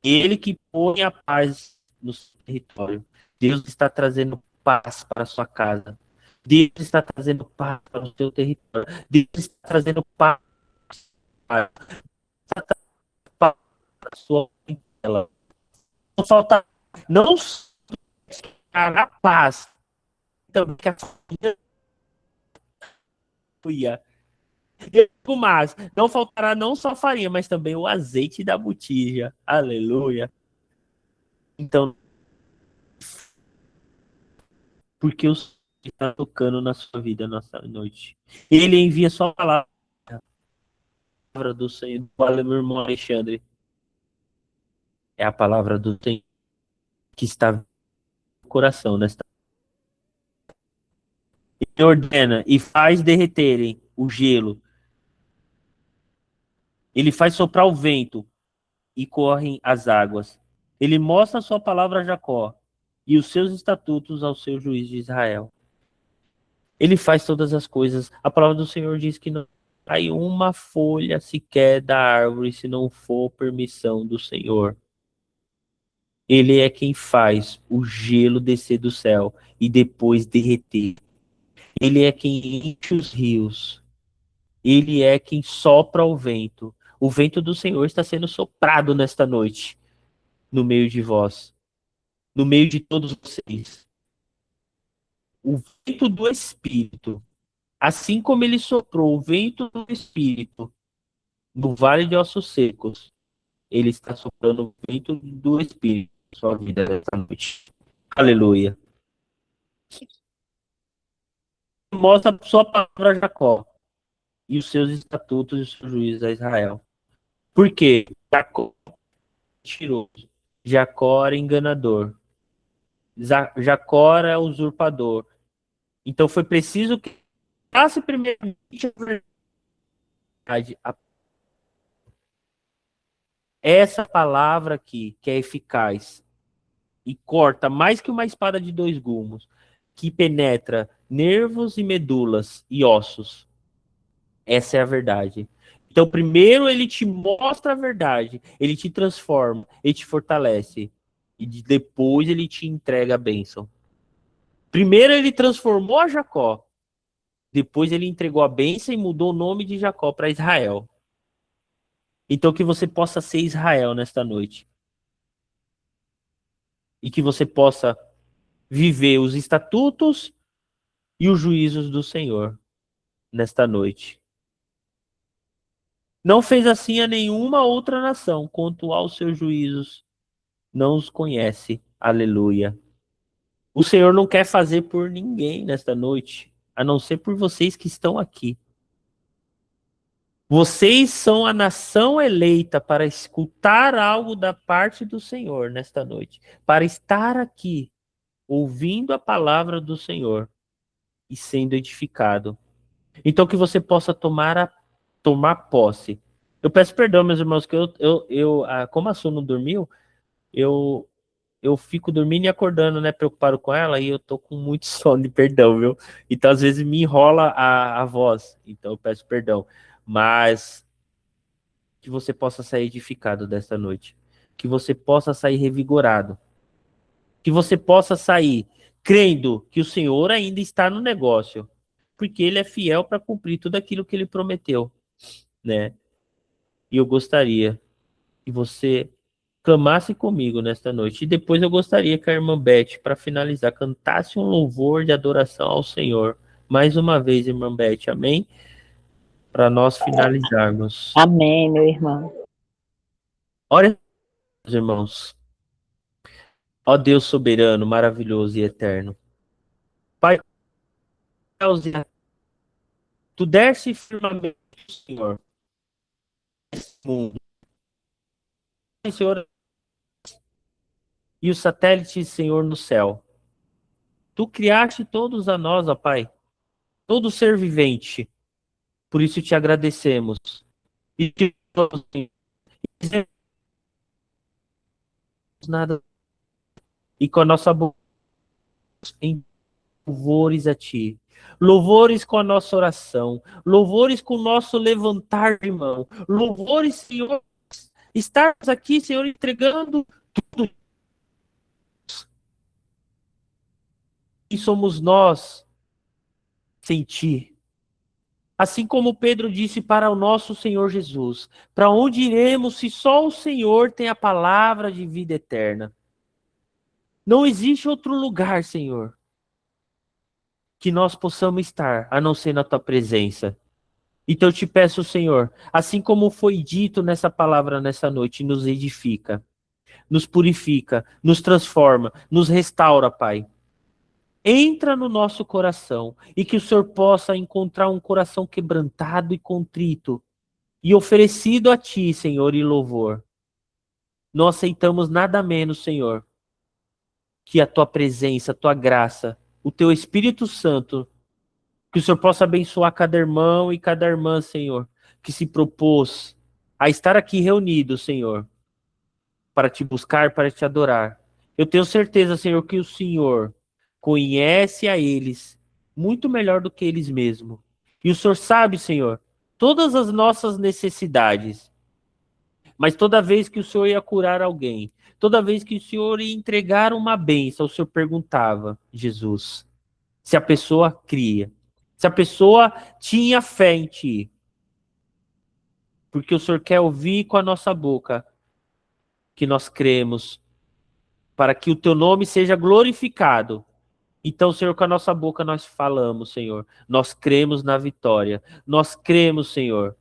Ele que põe a paz no seu território. Deus está trazendo paz para a sua casa. Deus está trazendo paz para o seu território. Deus está trazendo paz para a sua tela. Não falta, não a paz, também que a família. Mas não faltará não só a farinha, mas também o azeite da botija. Aleluia. Então, porque o Senhor está tocando na sua vida nessa noite. Ele envia sua palavra do Senhor. Olha, meu irmão Alexandre. É a palavra do Senhor que está no coração nesta. Ele ordena e faz derreterem o gelo. Ele faz soprar o vento e correm as águas. Ele mostra a sua palavra a Jacó e os seus estatutos ao seu juiz de Israel. Ele faz todas as coisas. A palavra do Senhor diz que não cai uma folha sequer da árvore se não for permissão do Senhor. Ele é quem faz o gelo descer do céu e depois derreter. Ele é quem enche os rios. Ele é quem sopra o vento. O vento do Senhor está sendo soprado nesta noite, no meio de vós, no meio de todos vocês. O vento do Espírito, assim como ele soprou o vento do Espírito no vale de ossos secos, ele está soprando o vento do Espírito na sua vida nesta noite. Aleluia. Mostra a sua palavra, Jacó. e os seus estatutos e os seus juízos a Israel. Por quê? Jacó era mentiroso, Jacó era enganador, Jacó era usurpador. Então foi preciso que passe primeiramente a verdade. Essa palavra aqui, que é eficaz e corta mais que uma espada de dois gumes, que penetra nervos e medulas e ossos. Essa é a verdade. Então, primeiro ele te mostra a verdade, ele te transforma, ele te fortalece. E depois ele te entrega a bênção. Primeiro ele transformou a Jacó, depois ele entregou a bênção e mudou o nome de Jacó para Israel. Então que você possa ser Israel nesta noite. E que você possa viver os estatutos e os juízos do Senhor nesta noite. Não fez assim a nenhuma outra nação, quanto aos seus juízos, não os conhece. Aleluia. O Senhor não quer fazer por ninguém nesta noite, a não ser por vocês que estão aqui. Vocês são a nação eleita para escutar algo da parte do Senhor nesta noite, para estar aqui, ouvindo a palavra do Senhor e sendo edificado. Então que você possa tomar posse. Eu peço perdão, meus irmãos, que como a Su não dormiu, eu fico dormindo e acordando, né, preocupado com ela, e eu tô com muito sono, de perdão, viu? Então, às vezes, me enrola a voz, então eu peço perdão. Mas que você possa sair edificado desta noite, que você possa sair revigorado, que você possa sair crendo que o Senhor ainda está no negócio, porque Ele é fiel para cumprir tudo aquilo que Ele prometeu, né? E eu gostaria que você clamasse comigo nesta noite. E depois eu gostaria que a irmã Beth, para finalizar, cantasse um louvor de adoração ao Senhor. Mais uma vez, irmã Beth, amém? Para nós finalizarmos. Amém, meu irmão. Ore, irmãos. Ó Deus soberano, maravilhoso e eterno. Pai, tu deste firmamente, Senhor, esse mundo. Senhor, e os satélites, Senhor, no céu. Tu criaste todos a nós, ó Pai, todo ser vivente. Por isso te agradecemos. E te dizemos nada. E com a nossa boca em louvores a ti. Louvores com a nossa oração. Louvores com o nosso levantar de mão. Louvores, Senhor, estarmos aqui, Senhor, entregando tudo. E somos nós sem ti. Assim como Pedro disse para o nosso Senhor Jesus, para onde iremos se só o Senhor tem a palavra de vida eterna? Não existe outro lugar, Senhor, que nós possamos estar, a não ser na tua presença. Então eu te peço, Senhor, assim como foi dito nessa palavra nessa noite, nos edifica, nos purifica, nos transforma, nos restaura, Pai. Entra no nosso coração e que o Senhor possa encontrar um coração quebrantado e contrito e oferecido a Ti, Senhor, em louvor. Não aceitamos nada menos, Senhor, que a Tua presença, a Tua graça, o Teu Espírito Santo, que o Senhor possa abençoar cada irmão e cada irmã, Senhor, que se propôs a estar aqui reunido, Senhor, para Te buscar, para Te adorar. Eu tenho certeza, Senhor, que o Senhor conhece a eles muito melhor do que eles mesmos. E o Senhor sabe, Senhor, todas as nossas necessidades. Mas toda vez que o Senhor ia curar alguém, toda vez que o Senhor ia entregar uma bênção, o Senhor perguntava, Jesus, se a pessoa cria, se a pessoa tinha fé em Ti. Porque o Senhor quer ouvir com a nossa boca que nós cremos, para que o Teu nome seja glorificado. Então, Senhor, com a nossa boca nós falamos, Senhor. Nós cremos na vitória. Nós cremos, Senhor,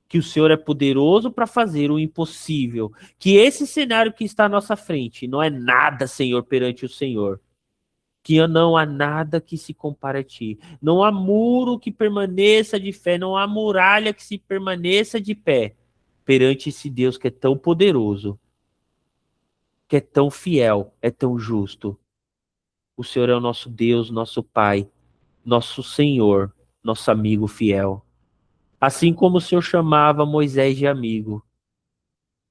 que o Senhor é poderoso para fazer o impossível. Que esse cenário que está à nossa frente não é nada, Senhor, perante o Senhor. que não há nada que se compare a ti. Não há muro que permaneça de fé, não há muralha que se permaneça de pé perante esse Deus que é tão poderoso, que é tão fiel, é tão justo. O Senhor é o nosso Deus, nosso Pai, nosso Senhor, nosso amigo fiel. Assim como o Senhor chamava Moisés de amigo,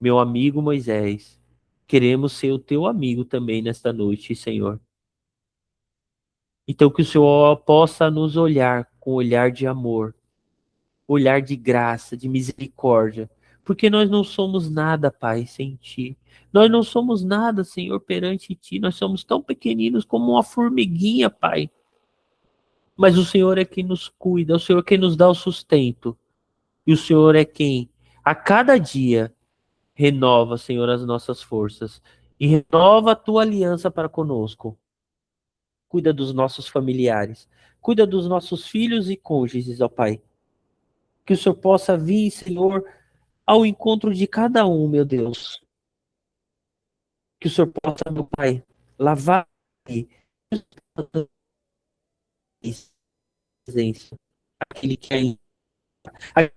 meu amigo Moisés, queremos ser o teu amigo também nesta noite, Senhor. Então que o Senhor possa nos olhar com olhar de amor, olhar de graça, de misericórdia, porque nós não somos nada, Pai, sem Ti. Nós não somos nada, Senhor, perante Ti. Nós somos tão pequeninos como uma formiguinha, Pai. Mas o Senhor é quem nos cuida, o Senhor é quem nos dá o sustento. E o Senhor é quem, a cada dia, renova, Senhor, as nossas forças. E renova a Tua aliança para conosco. Cuida dos nossos familiares. Cuida dos nossos filhos e cônjuges, ó Pai. Que o Senhor possa vir, Senhor, ao encontro de cada um, meu Deus. Que o Senhor possa, meu Pai, lavar presença, aquele que é,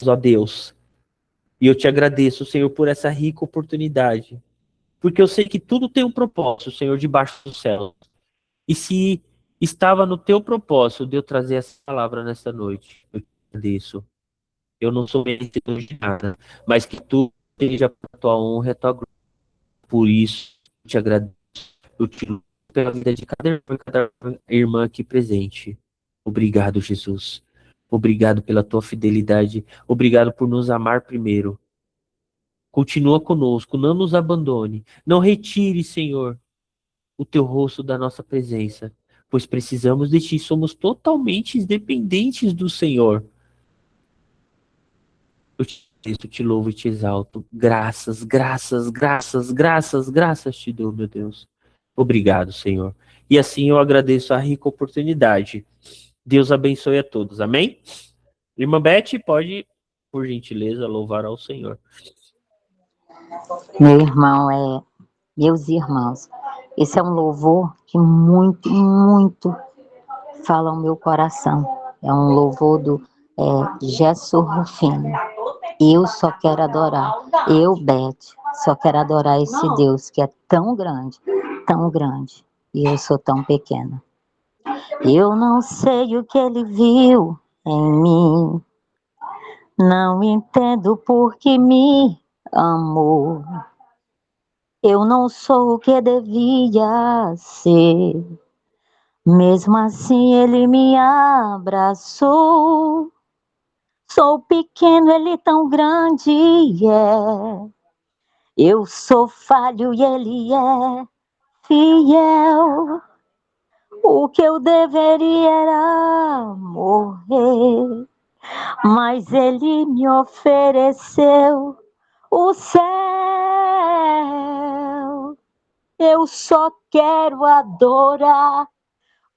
ó Deus. E eu te agradeço, Senhor, por essa rica oportunidade. Porque eu sei que tudo tem um propósito, Senhor, debaixo do céu. E se estava no teu propósito de eu trazer essa palavra nessa noite, eu te agradeço. Eu não sou merecedor de nada, mas que tu seja para a tua honra e a tua glória. Por isso, eu te agradeço. Eu te louvo pela vida de cada irmã aqui presente. Obrigado, Jesus. Obrigado pela tua fidelidade. Obrigado por nos amar primeiro. Continua conosco, não nos abandone. Não retire, Senhor, o teu rosto da nossa presença, pois precisamos de ti. Somos totalmente dependentes do Senhor. Eu te louvo e te exalto. Graças, graças, graças, graças, graças te dou, meu Deus. Obrigado, Senhor. E assim eu agradeço a rica oportunidade. Deus abençoe a todos. Amém? Irmã Beth, pode, por gentileza, louvar ao Senhor. Meu irmão, meus irmãos, esse é um louvor que muito, muito fala ao meu coração. É um louvor do Gerson Rufino. Eu só quero adorar. Eu, Beth, só quero adorar esse Deus que é tão grande, e eu sou tão pequena. Eu não sei o que ele viu em mim, não entendo por que me amou. Eu não sou o que devia ser, mesmo assim ele me abraçou. Sou pequeno, ele tão grande, eu sou falho e ele é fiel. O que eu deveria era morrer, mas ele me ofereceu o céu. Eu só quero adorar,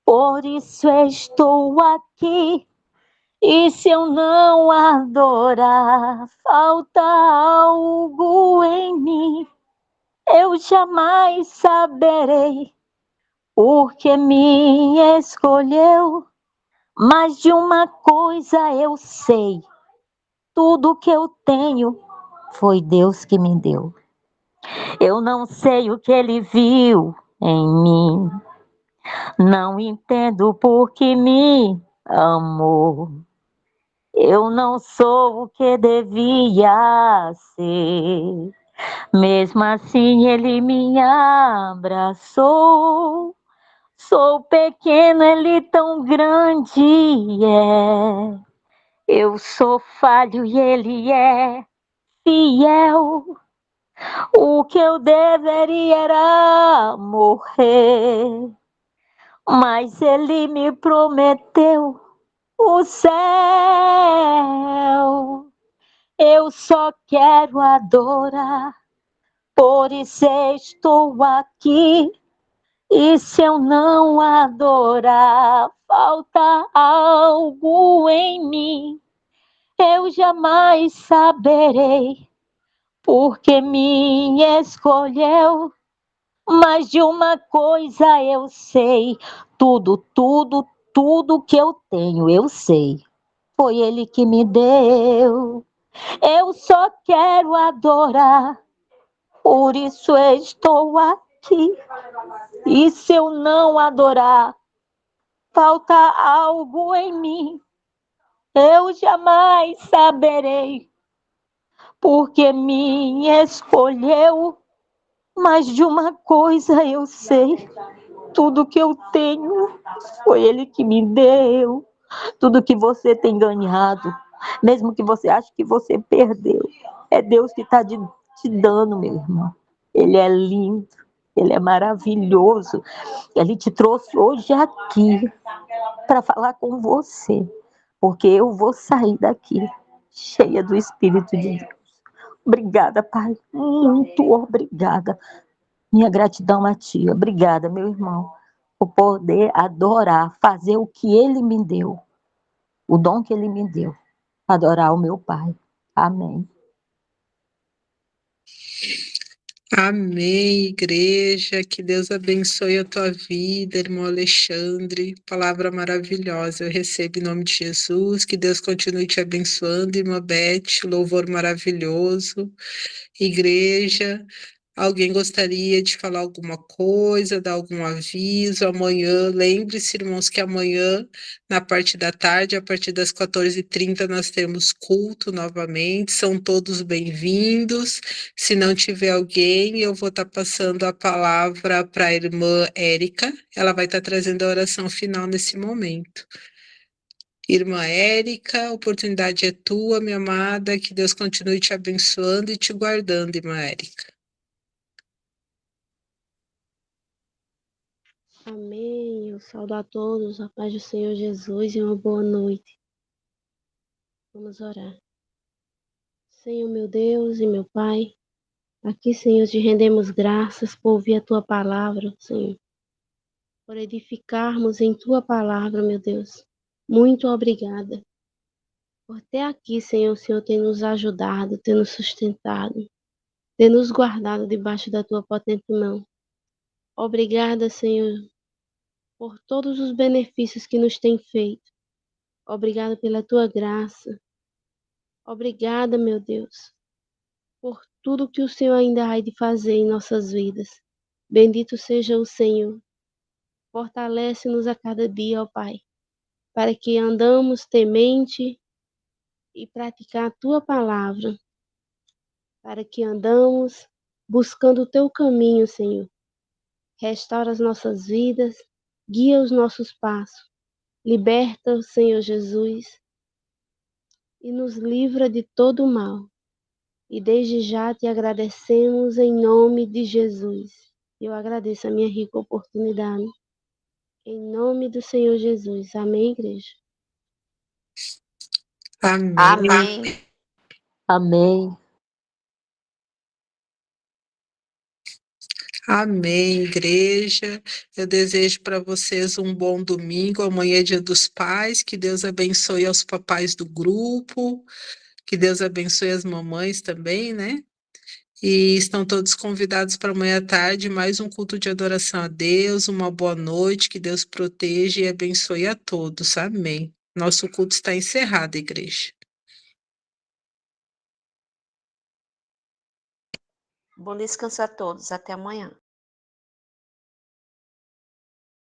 por isso estou aqui. E se eu não adorar, falta algo em mim. Eu jamais saberei porque me escolheu. Mas de uma coisa eu sei, tudo que eu tenho foi Deus que me deu. Eu não sei o que ele viu em mim, não entendo por que me amou. Eu não sou o que devia ser, mesmo assim ele me abraçou. Sou pequeno, ele tão grande, eu sou falho e ele é fiel. O que eu deveria era morrer, mas ele me prometeu o céu. Eu só quero adorar, por isso estou aqui. E se eu não adorar, falta algo em mim. Eu jamais saberei porque me escolheu. Mas de uma coisa eu sei, tudo que eu tenho eu sei. Foi Ele que me deu. Eu só quero adorar, por isso estou aqui. E se eu não adorar, falta algo em mim. Eu jamais saberei, porque me escolheu. Mas de uma coisa eu sei, tudo que eu tenho foi Ele que me deu. Tudo que você tem ganhado, mesmo que você ache que você perdeu, é Deus que está te dando, meu irmão. Ele é lindo, Ele é maravilhoso. Ele te trouxe hoje aqui para falar com você, porque eu vou sair daqui cheia do Espírito de Deus. Obrigada, Pai, muito obrigada. Minha gratidão a Ti. Obrigada, meu irmão, por poder adorar, fazer o que Ele me deu, o dom que Ele me deu, adorar o meu Pai. Amém. Amém, igreja. Que Deus abençoe a tua vida, irmão Alexandre. Palavra maravilhosa. Eu recebo em nome de Jesus. Que Deus continue te abençoando, irmã Beth. Louvor maravilhoso. Igreja. Alguém gostaria de falar alguma coisa, dar algum aviso? Amanhã, lembre-se, irmãos, que amanhã, na parte da tarde, a partir das 14h30, nós temos culto novamente. São todos bem-vindos. Se não tiver alguém, eu vou estar passando a palavra para a irmã Érica. Ela vai estar trazendo a oração final nesse momento. Irmã Érica, a oportunidade é tua, minha amada. Que Deus continue te abençoando e te guardando, irmã Érica. Amém. Eu saúdo a todos, a paz do Senhor Jesus e uma boa noite. Vamos orar. Senhor, meu Deus e meu Pai, aqui, Senhor, te rendemos graças por ouvir a Tua palavra, Senhor, por edificarmos em Tua palavra, meu Deus. Muito obrigada. Por ter aqui, Senhor, o Senhor tem nos ajudado, tem nos sustentado, tem nos guardado debaixo da Tua potente mão. Obrigada, Senhor, por todos os benefícios que nos tem feito. Obrigada pela Tua graça. Obrigada, meu Deus, por tudo que o Senhor ainda há de fazer em nossas vidas. Bendito seja o Senhor. Fortalece-nos a cada dia, ó Pai, para que andamos temente e praticar a Tua palavra, para que andamos buscando o Teu caminho, Senhor. Restaura as nossas vidas, guia os nossos passos, liberta, Senhor Jesus, e nos livra de todo o mal. E desde já te agradecemos em nome de Jesus. Eu agradeço a minha rica oportunidade. Em nome do Senhor Jesus. Amém, igreja? Amém. Amém. Amém. Amém, igreja. Eu desejo para vocês um bom domingo. Amanhã é Dia dos Pais. Que Deus abençoe aos papais do grupo. Que Deus abençoe as mamães também, né? E estão todos convidados para amanhã à tarde, mais um culto de adoração a Deus. Uma boa noite. Que Deus proteja e abençoe a todos. Amém. Nosso culto está encerrado, igreja. Bom descanso a todos. Até amanhã.